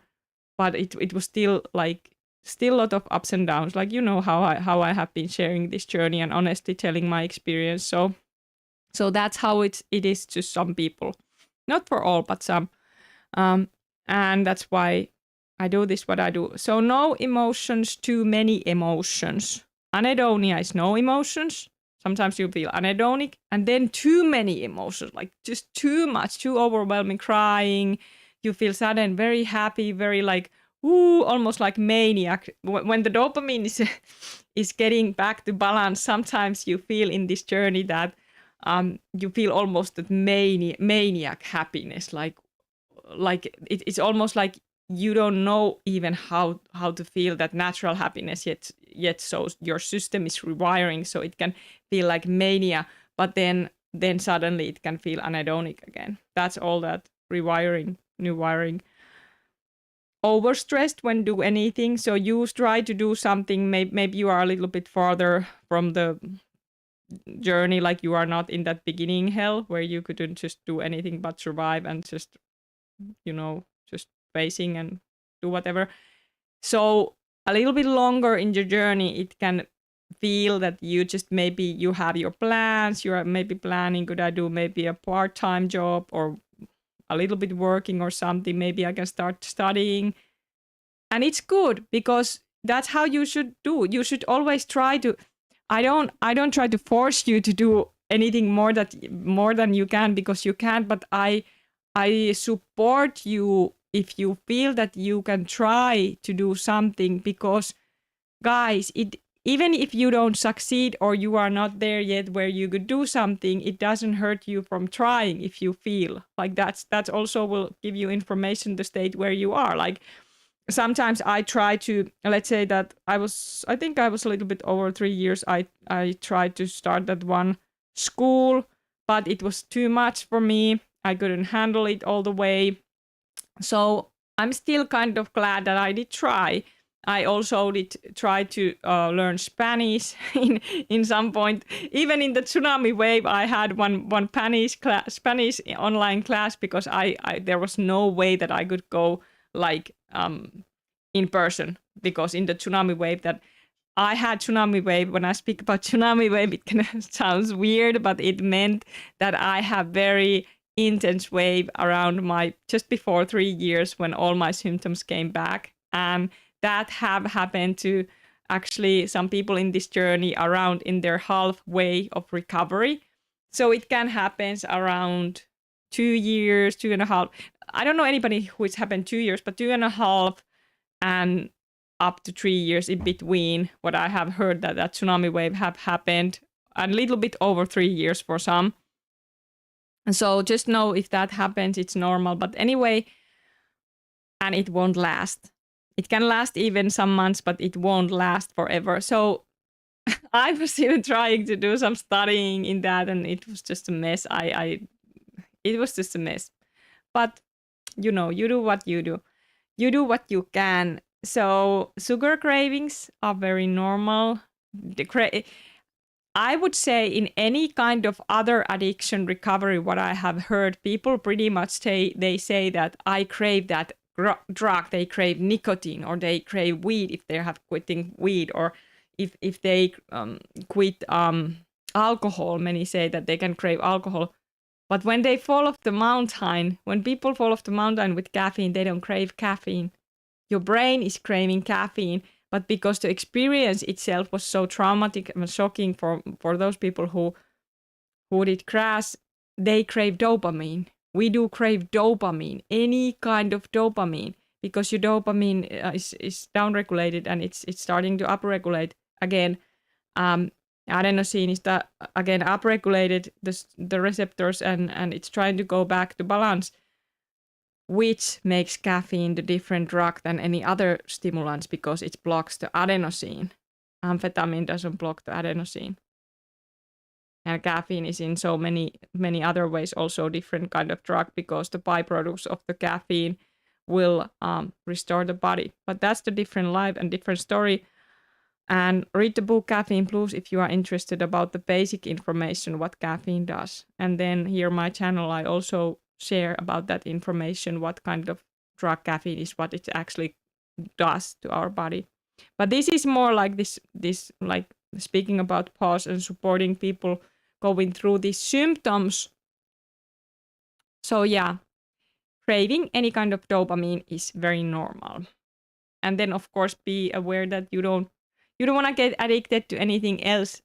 but it was still a lot of ups and downs. Like, you know how I have been sharing this journey and honestly telling my experience. So that's how it is to some people, not for all, but some. And that's why I do this, what I do. So no emotions, too many emotions. Anhedonia is no emotions. Sometimes you feel anhedonic, and then too many emotions, like just too much, too overwhelming, crying, you feel sudden very happy, very like ooh, almost like maniac. When the dopamine is getting back to balance, sometimes you feel in this journey that you feel almost that maniac happiness, like it's almost like you don't know even how to feel that natural happiness yet. So your system is rewiring, so it can feel like mania, but then suddenly it can feel anhedonic again. That's all that rewiring, new wiring. Overstressed when do anything, so you try to do something, maybe you are a little bit farther from the journey, like you are not in that beginning hell where you couldn't just do anything but survive and just just facing and do whatever. So a little bit longer in your journey, it can feel that you just maybe you have your plans, you are maybe planning, could I do maybe a part-time job or a little bit working or something, maybe I can start studying. And it's good because that's how you should do. You should always try to, I don't try to force you to do anything more than you can, because you can't, but I support you if you feel that you can try to do something, because guys, even if you don't succeed or you are not there yet where you could do something, it doesn't hurt you from trying. If you feel like that's also will give you information, the state where you are. Like sometimes I try to, let's say that I think I was a little bit over 3 years, I tried to start that one school, but it was too much for me. I couldn't handle it all the way. So I'm still kind of glad that I did try. I also did try to learn Spanish in some point. Even in the tsunami wave, I had one Spanish online class, because I there was no way that I could go like in person, because in the tsunami wave that I had tsunami wave. When I speak about tsunami wave, it kind of sounds weird, but it meant that I have very intense wave around my just before 3 years when all my symptoms came back, and that have happened to actually some people in this journey around in their halfway of recovery. So it can happen around 2 years, 2.5. I don't know anybody who it's happened 2 years, but 2.5 and up to 3 years in between. What I have heard that tsunami wave have happened a little bit over 3 years for some. And so just know if that happens, it's normal. But anyway, and it won't last. It can last even some months, but it won't last forever. So I was even trying to do some studying in that, and it was just a mess. It was just a mess. But you do what you do. You do what you can. So sugar cravings are very normal. I would say in any kind of other addiction recovery, what I have heard, people pretty much they say that I crave that drug, they crave nicotine, or they crave weed if they have quitting weed, or if they quit alcohol. Many say that they can crave alcohol. But when they fall off the mountain, when people fall off the mountain with caffeine, they don't crave caffeine. Your brain is craving caffeine, but because the experience itself was so traumatic and shocking for those people who did crash, they crave dopamine. We do crave dopamine, any kind of dopamine, because your dopamine is downregulated and it's starting to upregulate again. Adenosine is again upregulated the receptors, and it's trying to go back to balance, which makes caffeine the different drug than any other stimulants, because it blocks the adenosine. Amphetamine doesn't block the adenosine. And caffeine is in so many other ways also different kind of drug, because the byproducts of the caffeine will restore the body. But that's the different life and different story. And read the book Caffeine Blues if you are interested about the basic information what caffeine does. And then here my channel, I also share about that information, what kind of drug caffeine is, what it actually does to our body. But this is more like this like speaking about PAWS and supporting people going through these symptoms. So yeah, craving any kind of dopamine is very normal. And then of course be aware that you don't want to get addicted to anything else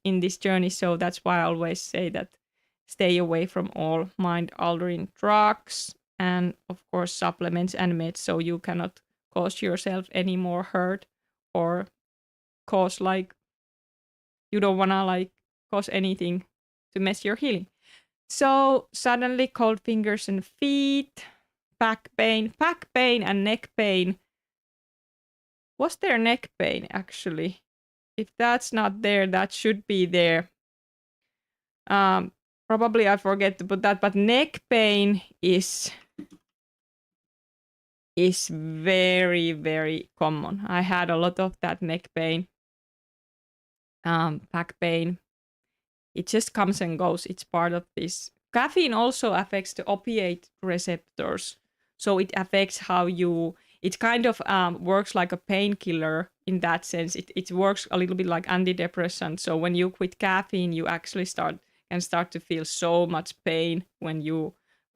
in this journey. So that's why I always say that stay away from all mind-altering drugs and of course supplements and meds, so you cannot cause yourself any more hurt or cause like you don't wanna like cause anything to mess your healing. So suddenly cold fingers and feet, back pain and neck pain. Was there neck pain actually? If that's not there, that should be there. Probably I forget to put that, but neck pain is very, very common. I had a lot of that neck pain, back pain. It just comes and goes. It's part of this. Caffeine also affects the opiate receptors. So it affects how you, it kind of works like a painkiller in that sense. It works a little bit like antidepressant. So when you quit caffeine, you actually can start to feel so much pain when your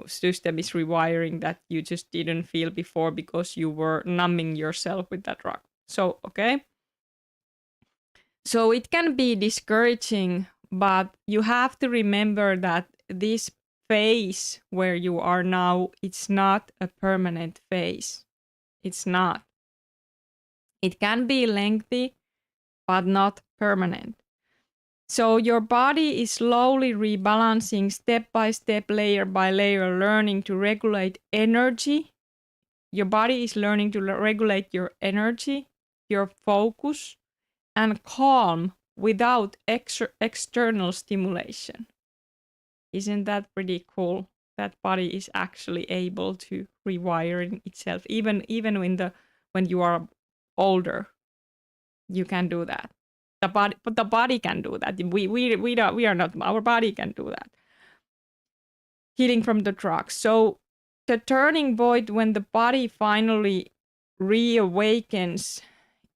system is rewiring that you just didn't feel before because you were numbing yourself with that drug. So, okay. So it can be discouraging, but you have to remember that this phase where you are now, it's not a permanent phase. It's not. It can be lengthy, but not permanent. So your body is slowly rebalancing step by step, layer by layer, learning to regulate energy. Your body is learning to regulate your energy, your focus, and calm without external stimulation. Isn't that pretty cool? That body is actually able to rewire itself, even when you are older. You can do that. But the body can do that. We are not. Our body can do that. Healing from the drugs. So the turning point when the body finally reawakens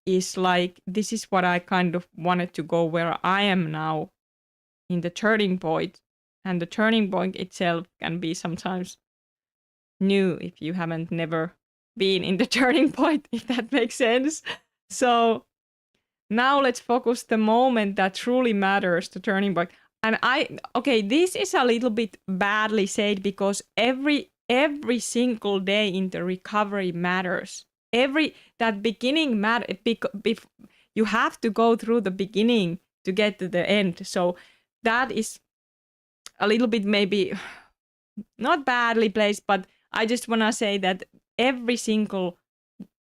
is like, this is what I kind of wanted to go where I am now in the turning point. And the turning point itself can be sometimes new if you haven't never been in the turning point, if that makes sense. So now let's focus the moment that truly matters, the turning point. And this is a little bit badly said because every single day in the recovery matters. That beginning matters. You have to go through the beginning to get to the end. So that is a little bit maybe not badly placed, but I just want to say that every single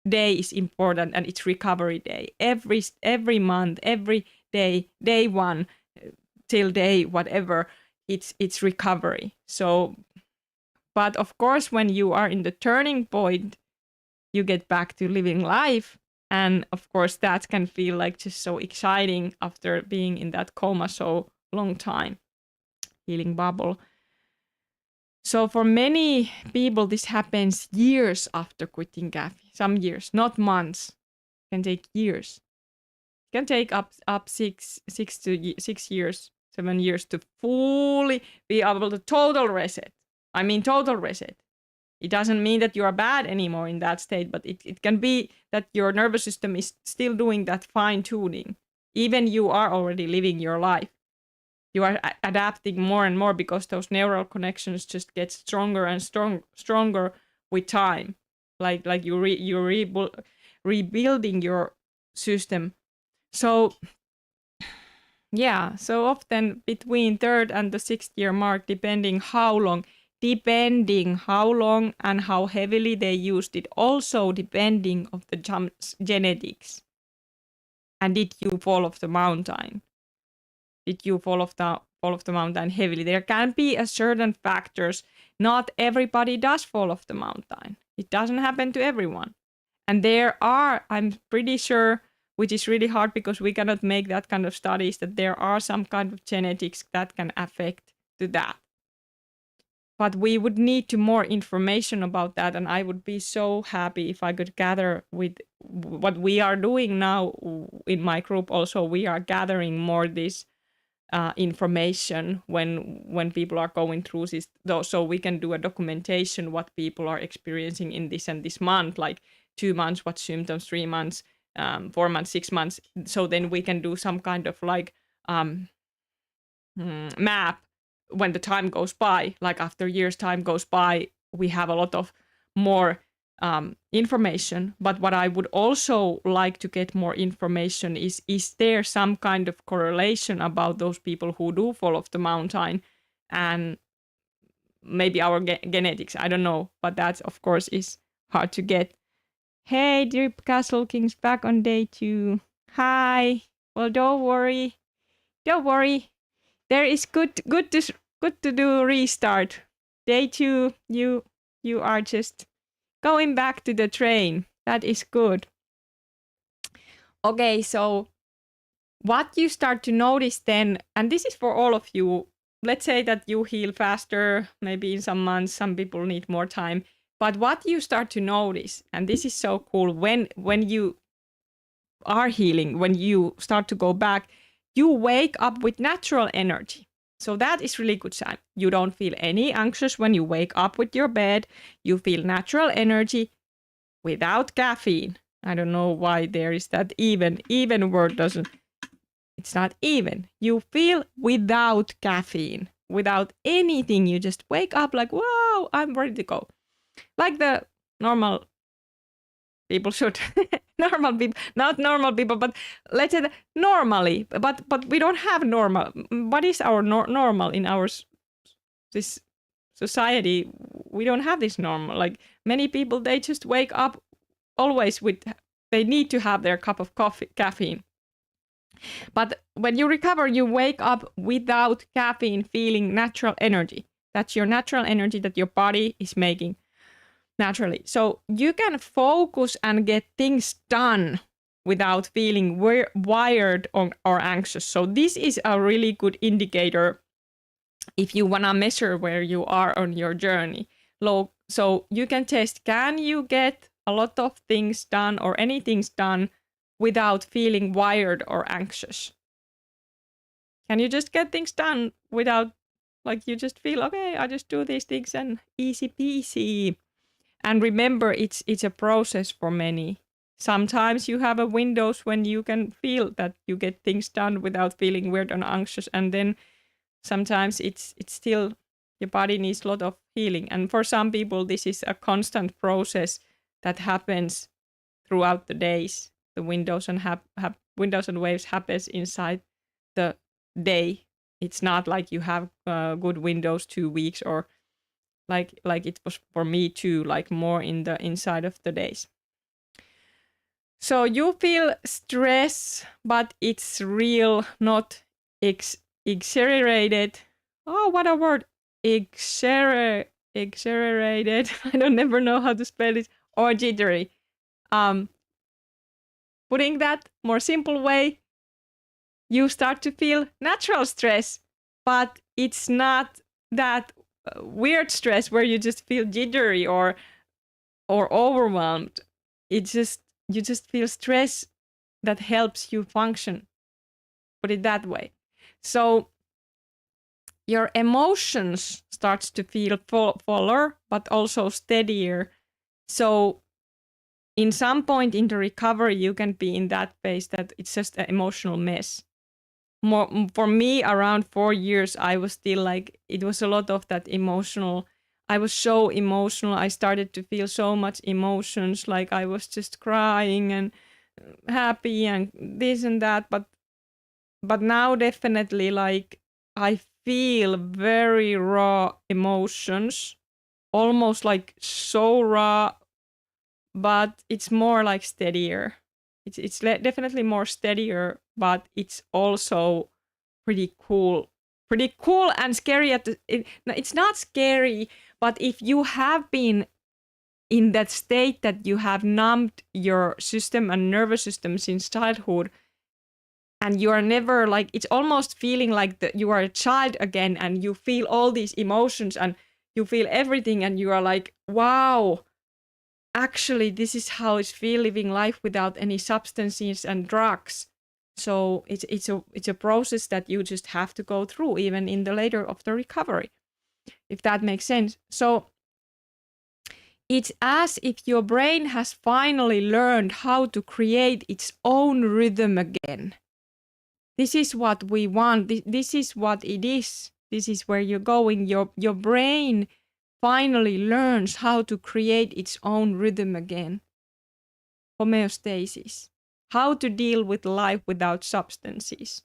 day is important and it's recovery day. Every month, every day, day one till day whatever, it's recovery. So, but of course, when you are in the turning point, you get back to living life. And of course, that can feel like just so exciting after being in that coma so long time. Healing bubble. So for many people, this happens years after quitting caffeine. Some years, not months. It can take years. It can take up 6 years, 7 years to fully be able to total reset. I mean total reset. It doesn't mean that you are bad anymore in that state, but it can be that your nervous system is still doing that fine tuning. Even you are already living your life. You are adapting more and more because those neural connections just get stronger and stronger with time. Like you're rebuilding your system. So yeah, so often between 3rd and the 6th year mark, depending how long and how heavily they used it, also depending of the genetics. And did you fall off the mountain? Did you fall off the mountain heavily? There can be a certain factors. Not everybody does fall off the mountain. It doesn't happen to everyone. And there are, I'm pretty sure, which is really hard because we cannot make that kind of studies, that there are some kind of genetics that can affect to that. But we would need to more information about that, and I would be so happy if I could gather with what we are doing now in my group. Also, we are gathering more this information when people are going through this, so we can do a documentation what people are experiencing in this and this month, like 2 months, what symptoms, 3 months, 4 months, 6 months. So then we can do some kind of like map when the time goes by, like after years time goes by, we have a lot of more information. But what I would also like to get more information is there some kind of correlation about those people who do fall off the mountain and maybe our genetics? I don't know, but that of course is hard to get. Hey, Drip Castle King's back on day 2. Hi. Well, don't worry. Don't worry. There is good to do restart. Day 2, you are just going back to the train. That is good. Okay, so what you start to notice then, and this is for all of you, let's say that you heal faster, maybe in some months, some people need more time, but what you start to notice, and this is so cool, when you are healing, when you start to go back, you wake up with natural energy. So that is really good sign. You don't feel any anxious when you wake up with your bed. You feel natural energy without caffeine. I don't know why there is that even word doesn't. It's not even. You feel without caffeine, without anything. You just wake up like, wow, I'm ready to go. Like the normal people should. Normal people, not normal people, but let's say normally. But we don't have normal. What is our normal in our this society? We don't have this normal. Like many people, they just wake up always with, they need to have their cup of caffeine. But when you recover, you wake up without caffeine, feeling natural energy. That's your natural energy that your body is making naturally. So you can focus and get things done without feeling wired or anxious. So this is a really good indicator if you want to measure where you are on your journey. So you can test, can you get a lot of things done or anything done without feeling wired or anxious? Can you just get things done without, like, you just feel, okay, I just do these things and easy peasy. And remember, it's a process for many. Sometimes you have a windows when you can feel that you get things done without feeling weird and anxious. And then sometimes it's still, your body needs a lot of healing. And for some people, this is a constant process that happens throughout the days. The windows and windows and waves happens inside the day. It's not like you have good windows 2 weeks or like it was for me too, like more in the inside of the days. So you feel stress, but it's real, not exaggerated. Oh, what a word! Exaggerated. I don't never know how to spell it. Or jittery. Putting that more simple way, you start to feel natural stress, but it's not that weird stress where you just feel jittery or overwhelmed. You just feel stress that helps you function. Put it that way. So your emotions starts to feel fuller, but also steadier. So in some point in the recovery, you can be in that phase that it's just an emotional mess. More for me, around 4 years, I was still like, it was a lot of that emotional. I was so emotional. I started to feel so much emotions, like I was just crying and happy and this and that. But now definitely, like, I feel very raw emotions, almost like so raw, but it's more like steadier. It's definitely more steadier, but it's also pretty cool and scary it's not scary, but if you have been in that state that you have numbed your system and nervous system since childhood, and you are never, like, it's almost feeling like that you are a child again, and you feel all these emotions and you feel everything, and you are like, wow, actually this is how it feels living life without any substances and drugs. So it's a process that you just have to go through, even in the later of the recovery, if that makes sense. So it's as if your brain has finally learned how to create its own rhythm again. This is what we want. This is what it is. This is where you're going. Your brain finally learns how to create its own rhythm again. Homeostasis. How to deal with life without substances.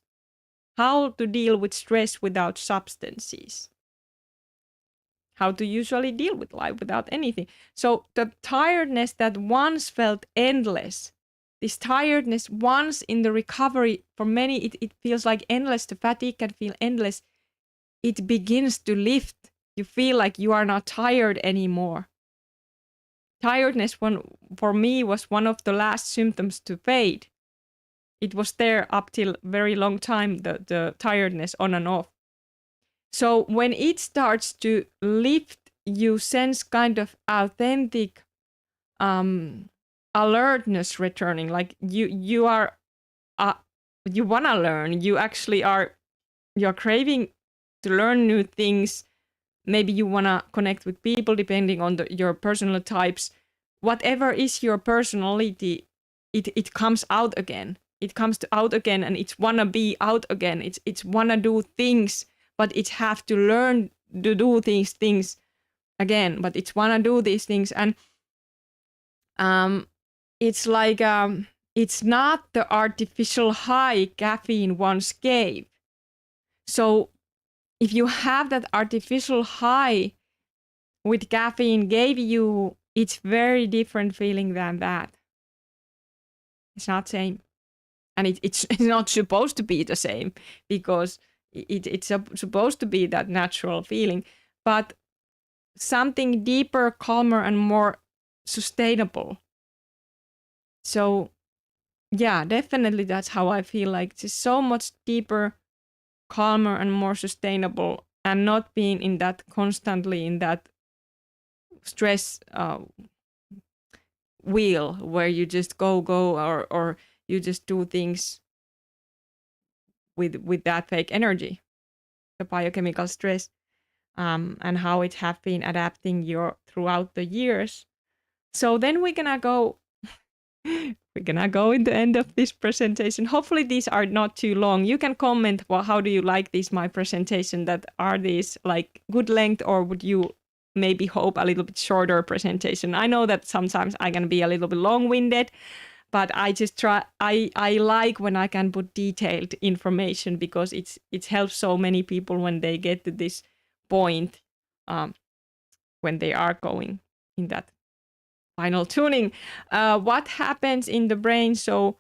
How to deal with stress without substances. How to usually deal with life without anything. So the tiredness that once felt endless, this tiredness once in the recovery, for many it feels like endless, the fatigue can feel endless. It begins to lift. You feel like you are not tired anymore. Tiredness for me was one of the last symptoms to fade. It was there up till very long time, the tiredness on and off. So when it starts to lift, you sense kind of authentic alertness returning. Like you are, you wanna learn. You actually you're craving to learn new things. Maybe you wanna connect with people depending on your personal types. Whatever is your personality, it comes out again. It comes out again, and it's wanna be out again. It's wanna do things, but it have to learn to do these things again. But it's wanna do these things, and it's like it's not the artificial high caffeine once gave. So if you have that artificial high with caffeine gave you, it's very different feeling than that. It's not same. And it's not supposed to be the same, because it's supposed to be that natural feeling, but something deeper, calmer, and more sustainable. So yeah, definitely that's how I feel. Like it's so much deeper, calmer, and more sustainable, and not being in that constantly in that stress wheel where you just go or you just do things with that fake energy, the biochemical stress, and how it have been adapting throughout the years. So then we're gonna go in the end of this presentation. Hopefully these are not too long. You can comment, well, how do you like this, my presentation? That are these like good length, or would you maybe hope a little bit shorter presentation? I know that sometimes I can be a little bit long-winded, but I just try. I like when I can put detailed information, because it helps so many people when they get to this point, when they are going in that final tuning. What happens in the brain? So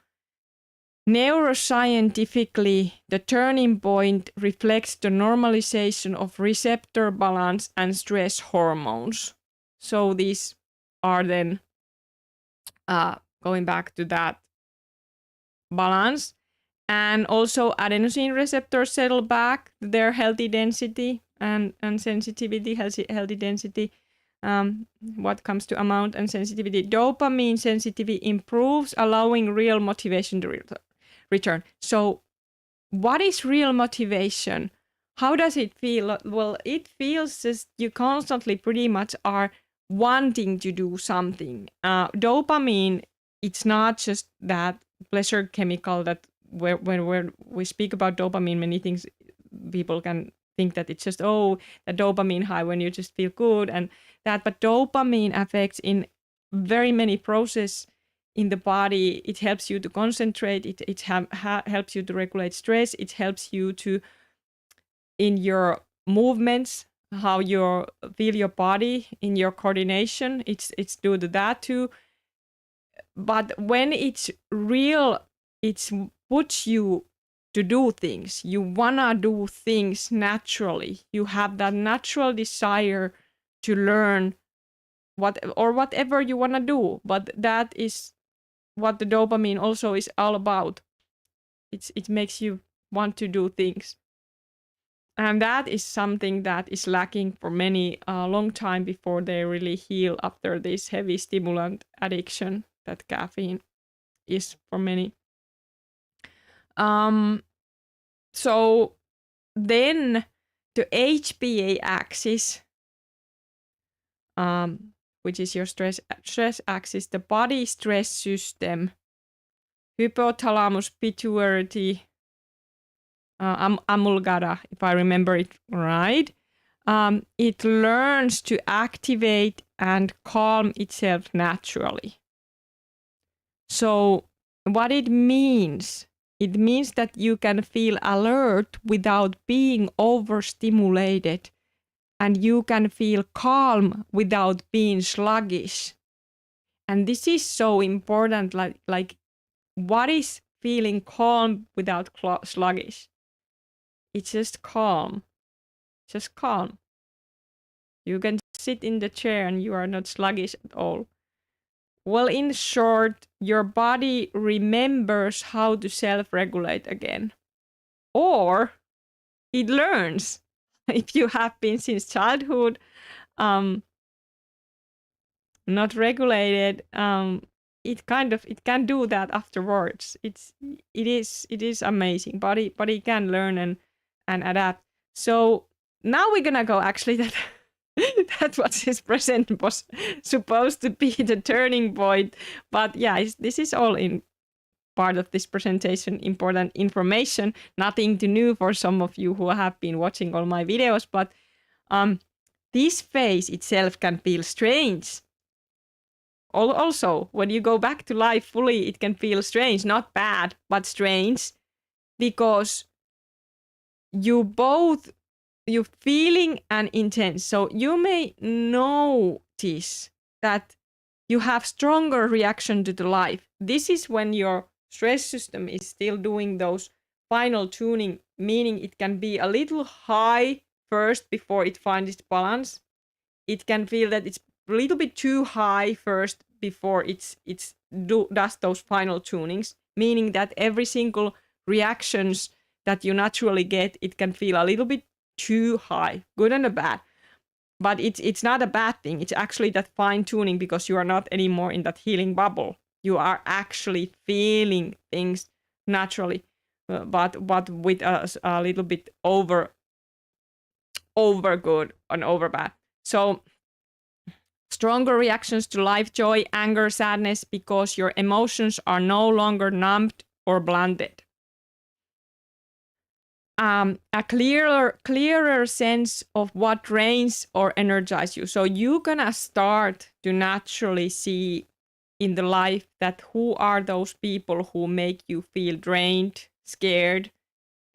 neuroscientifically, the turning point reflects the normalization of receptor balance and stress hormones. So these are then going back to that balance, and also adenosine receptors settle back to their healthy density and sensitivity, healthy density. What comes to amount and sensitivity, dopamine sensitivity improves, allowing real motivation to return. So what is real motivation? How does it feel? Well, it feels just you constantly pretty much are wanting to do something. Dopamine, it's not just that pleasure chemical that when we speak about dopamine, many things people can think that it's just, the dopamine high when you just feel good and that, but dopamine affects in very many processes in the body. It helps you to concentrate, it helps you to regulate stress, it helps you to in your movements, how you feel your body, in your coordination, it's due to that too. But when it's real, it puts you to do things. You wanna do things naturally. You have that natural desire to learn whatever you wanna do. But that is what the dopamine also is all about. It makes you want to do things. And that is something that is lacking for many a long time before they really heal after this heavy stimulant addiction that caffeine is for many. So then the HPA axis, which is your stress axis, the body stress system, hypothalamus, pituitary, amygdala, if I remember it right. it learns to activate and calm itself naturally. So what it means that you can feel alert without being overstimulated, and you can feel calm without being sluggish. And this is so important, like what is feeling calm without sluggish? It's just calm. Just calm. You can sit in the chair and you are not sluggish at all. Well, in short, your body remembers how to self-regulate again. Or it learns. If you have been since childhood not regulated, it can do that afterwards. It is amazing. Body can learn and adapt. So now we're gonna go actually that that what this present was supposed to be the turning point. But yeah, this is all in part of this presentation, important information, nothing too new for some of you who have been watching all my videos, but this phase itself can feel strange. Also, when you go back to life fully, it can feel strange, not bad, but strange, because you feeling and intense. So you may notice that you have stronger reaction to the life. This is when your stress system is still doing those final tuning, meaning it can be a little high first before it finds its balance. It can feel that it's a little bit too high first before it does those final tunings, meaning that every single reactions that you naturally get, it can feel a little bit too high, good and a bad. But it's not a bad thing. It's actually that fine tuning, because you are not anymore in that healing bubble. You are actually feeling things naturally, but with a little bit over good and over bad. So stronger reactions to life, joy, anger, sadness, because your emotions are no longer numbed or blunted. A clearer sense of what drains or energizes you. So you're gonna start to naturally see in the life that who are those people who make you feel drained, scared.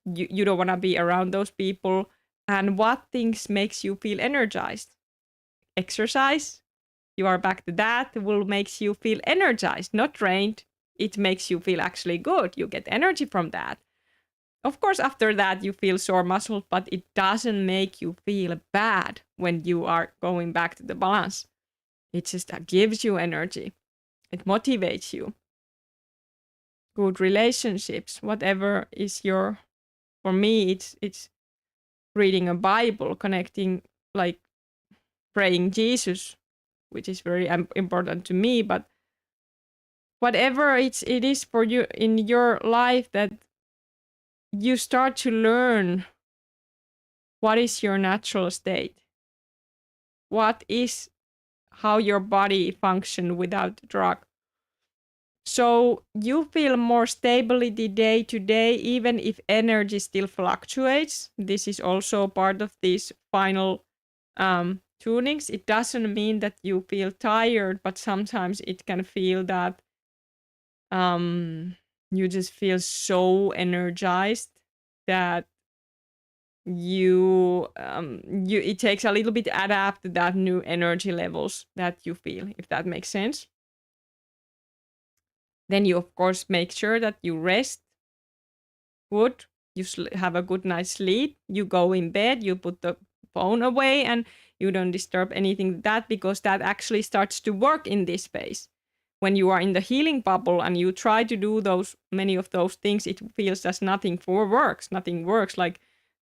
You don't want to be around those people. And what things makes you feel energized? Exercise. You are back to that. Will makes you feel energized, not drained. It makes you feel actually good. You get energy from that. Of course, after that, you feel sore muscles, but it doesn't make you feel bad when you are going back to the balance. It just gives you energy. It motivates you. Good relationships, whatever is your, for me, it's reading a Bible, connecting, like praying Jesus, which is very important to me. But whatever it is for you in your life, that you start to learn what is your natural state, what is how your body function without the drug. So you feel more stability day to day, even if energy still fluctuates. This is also part of these final tunings. It doesn't mean that you feel tired, but sometimes it can feel that you just feel so energized that it takes a little bit to adapt to that new energy levels that you feel, if that makes sense. Then you of course make sure that you rest good, you have a good night's sleep, you go in bed, you put the phone away, and you don't disturb anything that, because that actually starts to work in this phase. When you are in the healing bubble and you try to do many of those things, it feels as nothing works. Like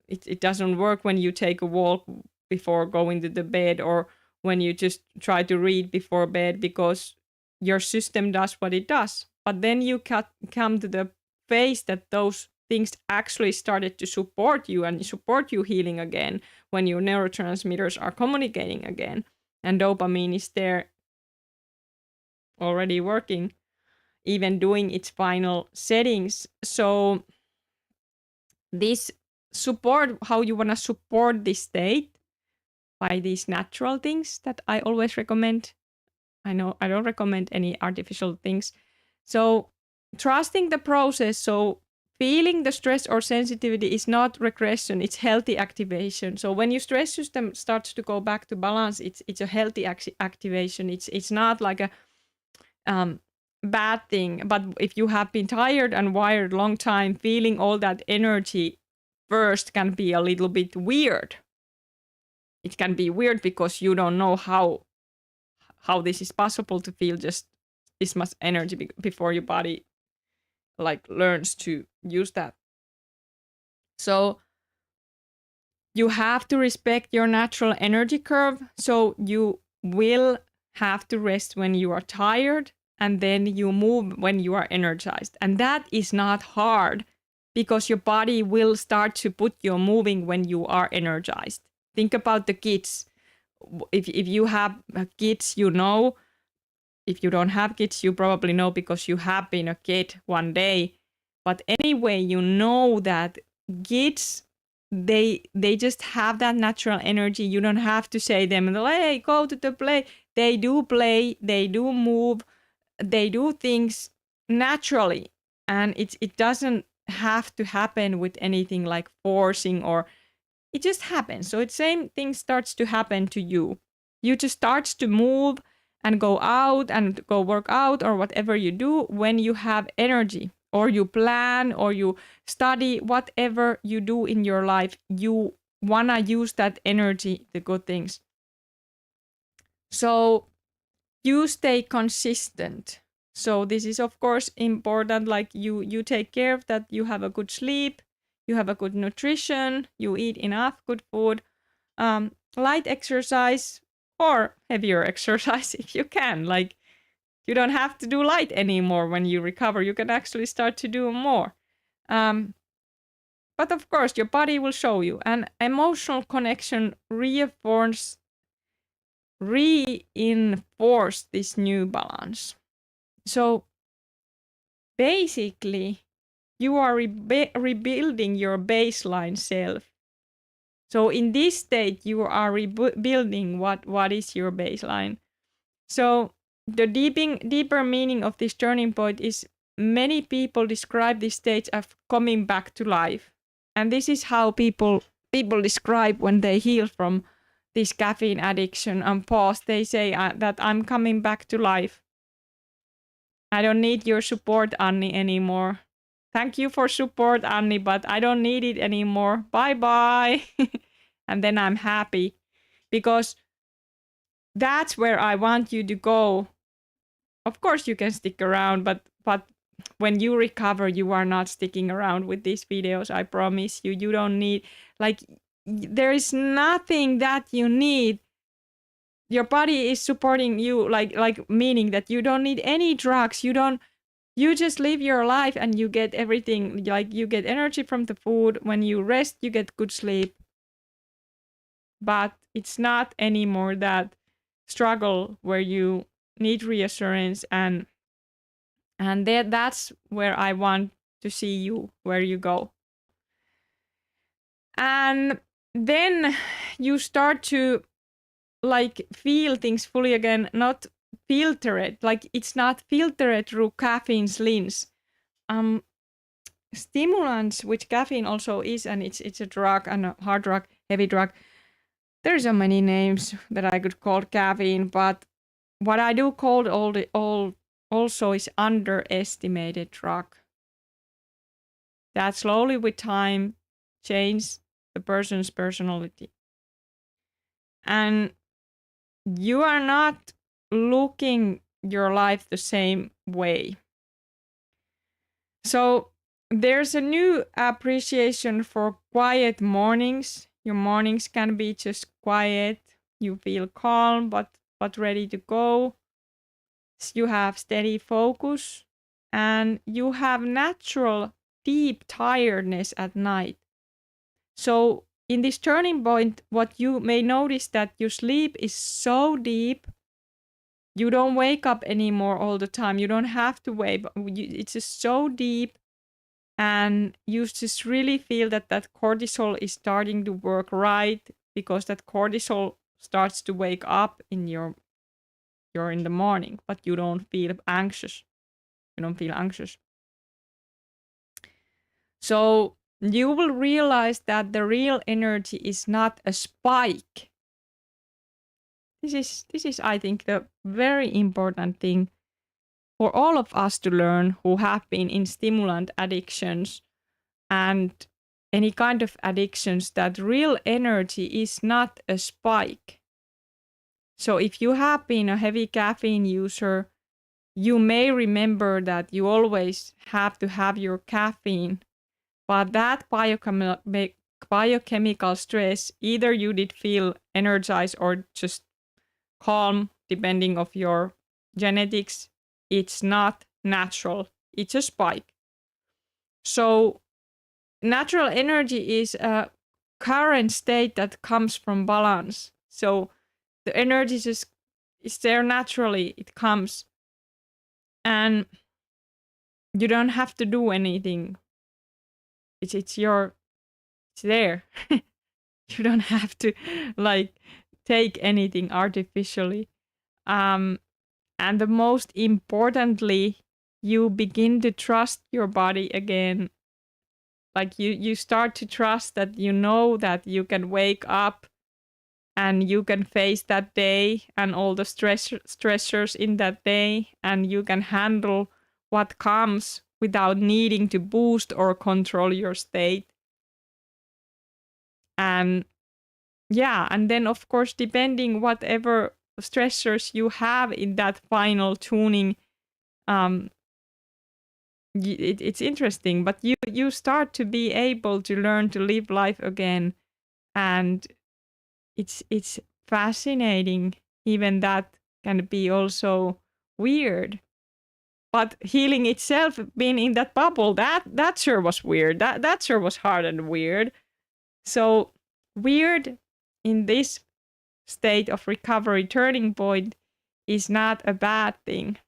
it doesn't work when you take a walk before going to the bed, or when you just try to read before bed, because your system does what it does. But then you come to the phase that those things actually started to support you and support you healing again, when your neurotransmitters are communicating again and dopamine is there already working, even doing its final settings. So this support, how you want to support this state, by these natural things that I always recommend. I know I don't recommend any artificial things. So trusting the process. So feeling the stress or sensitivity is not regression, it's healthy activation. So when your stress system starts to go back to balance, it's a healthy activation. It's not like a bad thing. But if you have been tired and wired long time, feeling all that energy first can be a little bit weird. It can be weird because you don't know how this is possible to feel just this much energy before your body like learns to use that. So you have to respect your natural energy curve. So you will have to rest when you are tired, and then you move when you are energized. And that is not hard because your body will start to put you moving when you are energized. Think about the kids. If you have kids, you know. If you don't have kids, you probably know because you have been a kid one day. But anyway, you know that kids, they just have that natural energy. You don't have to say them, hey, go to the play. They do play, they do move, they do things naturally. And it doesn't have to happen with anything like forcing, or it just happens. So the same thing starts to happen to you. You just starts to move and go out and go work out or whatever you do when you have energy, or you plan, or you study, whatever you do in your life, you wanna use that energy, the good things. So you stay consistent. So this is of course important, like you take care of that, you have a good sleep, you have a good nutrition, you eat enough good food, light exercise or heavier exercise if you can. Like you don't have to do light anymore when you recover. You can actually start to do more. But of course, your body will show you. And emotional connection reinforce this new balance. So basically, you are rebuilding your baseline self. So in this state, you are rebuilding what is your baseline. So the deeper meaning of this turning point is many people describe this stage as coming back to life. And this is how people describe when they heal from this caffeine addiction and PAWS. They say that I'm coming back to life. I don't need your support, Anni, anymore. Thank you for support, Anni, but I don't need it anymore. Bye-bye. And then I'm happy because that's where I want you to go. Of course, you can stick around, but when you recover, you are not sticking around with these videos. I promise you. You don't need, like, there is nothing that you need. Your body is supporting you, like meaning that you don't need any drugs. You just live your life and you get everything. Like you get energy from the food. When you rest, you get good sleep. But it's not anymore that struggle where you need reassurance, and that's where I want to see you, where you go. And then you start to like feel things fully again, not filter it. Like it's not filtered through caffeine's lens. Stimulants, which caffeine also is, and it's a drug and a hard drug, heavy drug. There's so many names that I could call caffeine, but what I do call also is underestimated drug. That slowly with time change the person's personality. And you are not looking your life the same way. So there's a new appreciation for quiet mornings. Your mornings can be just quiet. You feel calm, but ready to go. You have steady focus, and you have natural deep tiredness at night. So in this turning point, what you may notice that your sleep is so deep, you don't wake up anymore all the time. You don't have to wake. It's just so deep, and you just really feel that cortisol is starting to work right, because that cortisol starts to wake up in you're in the morning, but you don't feel anxious. You don't feel anxious. So you will realize that the real energy is not a spike. This is I think the very important thing for all of us to learn who have been in stimulant addictions and any kind of addictions, that real energy is not a spike. So if you have been a heavy caffeine user, you may remember that you always have to have your caffeine, but that biochemical stress, either you did feel energized or just calm, depending of your genetics, it's not natural. It's a spike. So natural energy is a current state that comes from balance. So the energy just is there naturally. It comes. And you don't have to do anything. It's there. You don't have to like take anything artificially. And the most importantly, you begin to trust your body again. Like you start to trust that you know that you can wake up and you can face that day and all the stressors in that day, and you can handle what comes without needing to boost or control your state. And yeah, and then of course, depending whatever stressors you have in that final tuning, it's interesting, but you start to be able to learn to live life again, and it's fascinating. Even that can be also weird. But healing itself, being in that bubble, that sure was weird. That sure was hard and weird. So weird in this state of recovery turning point is not a bad thing.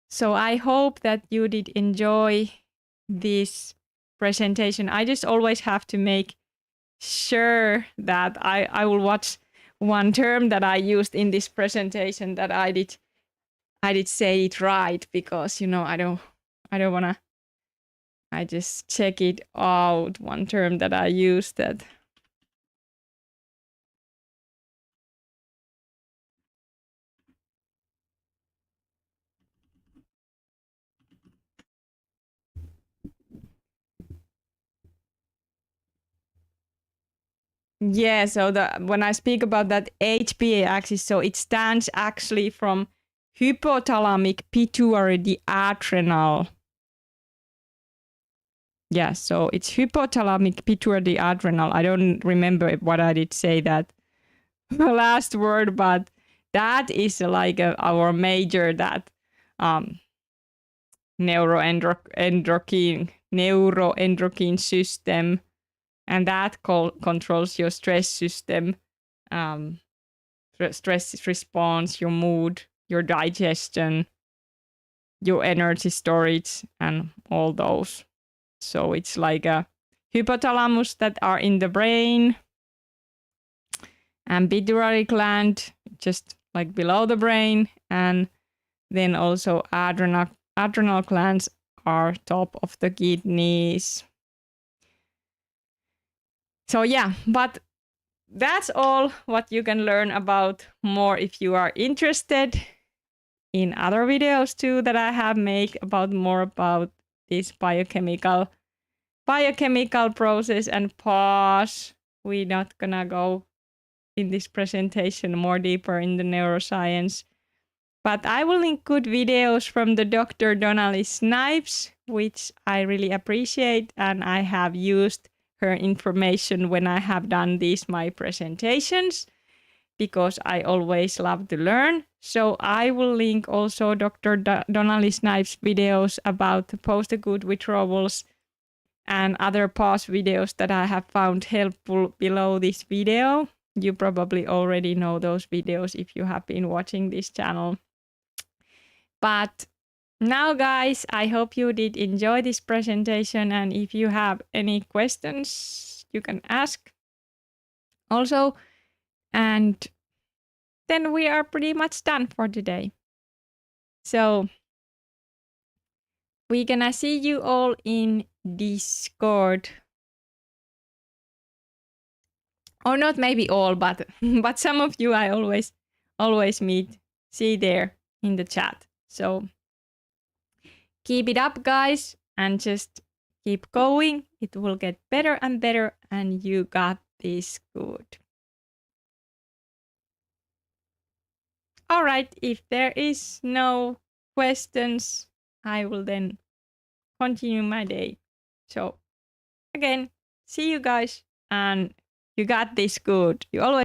So I hope that you did enjoy this presentation. I just always have to make sure that I will watch one term that I used in this presentation, that I did say it right, because I don't wanna. I just check it out, one term that I used that. Yeah, so when I speak about that HPA axis, so it stands actually from hypothalamic pituitary the adrenal. Yeah, so it's hypothalamic pituitary adrenal. I don't remember what I did say that the last word, but that is like our major that neuroendocrine system, and that controls your stress system, stress response, your mood, your digestion, your energy storage, and all those. So it's like a hypothalamus that are in the brain, and pituitary gland just like below the brain, and then also adrenal glands are top of the kidneys. So yeah, but that's all what you can learn about more if you are interested in other videos too that I have made about more about this biochemical process and PAWS. We're not gonna go in this presentation more deeper in the neuroscience, but I will link good videos from the Dr. Donnelly Snipes, which I really appreciate, and I have used her information when I have done these my presentations, because I always love to learn. So I will link also Dr. Donnelly Snipes videos about the post-acute withdrawals and other PAWS videos that I have found helpful below this video. You probably already know those videos if you have been watching this channel. But now, guys, I hope you did enjoy this presentation, and if you have any questions, you can ask. Also, And then we are pretty much done for today. So we're gonna see you all in Discord. Or not maybe all, but some of you I always see there in the chat. So keep it up, guys, and just keep going. It will get better and better, and you got this good. All right, if there is no questions, I will then continue my day. So again, see you guys, and you got this good. You always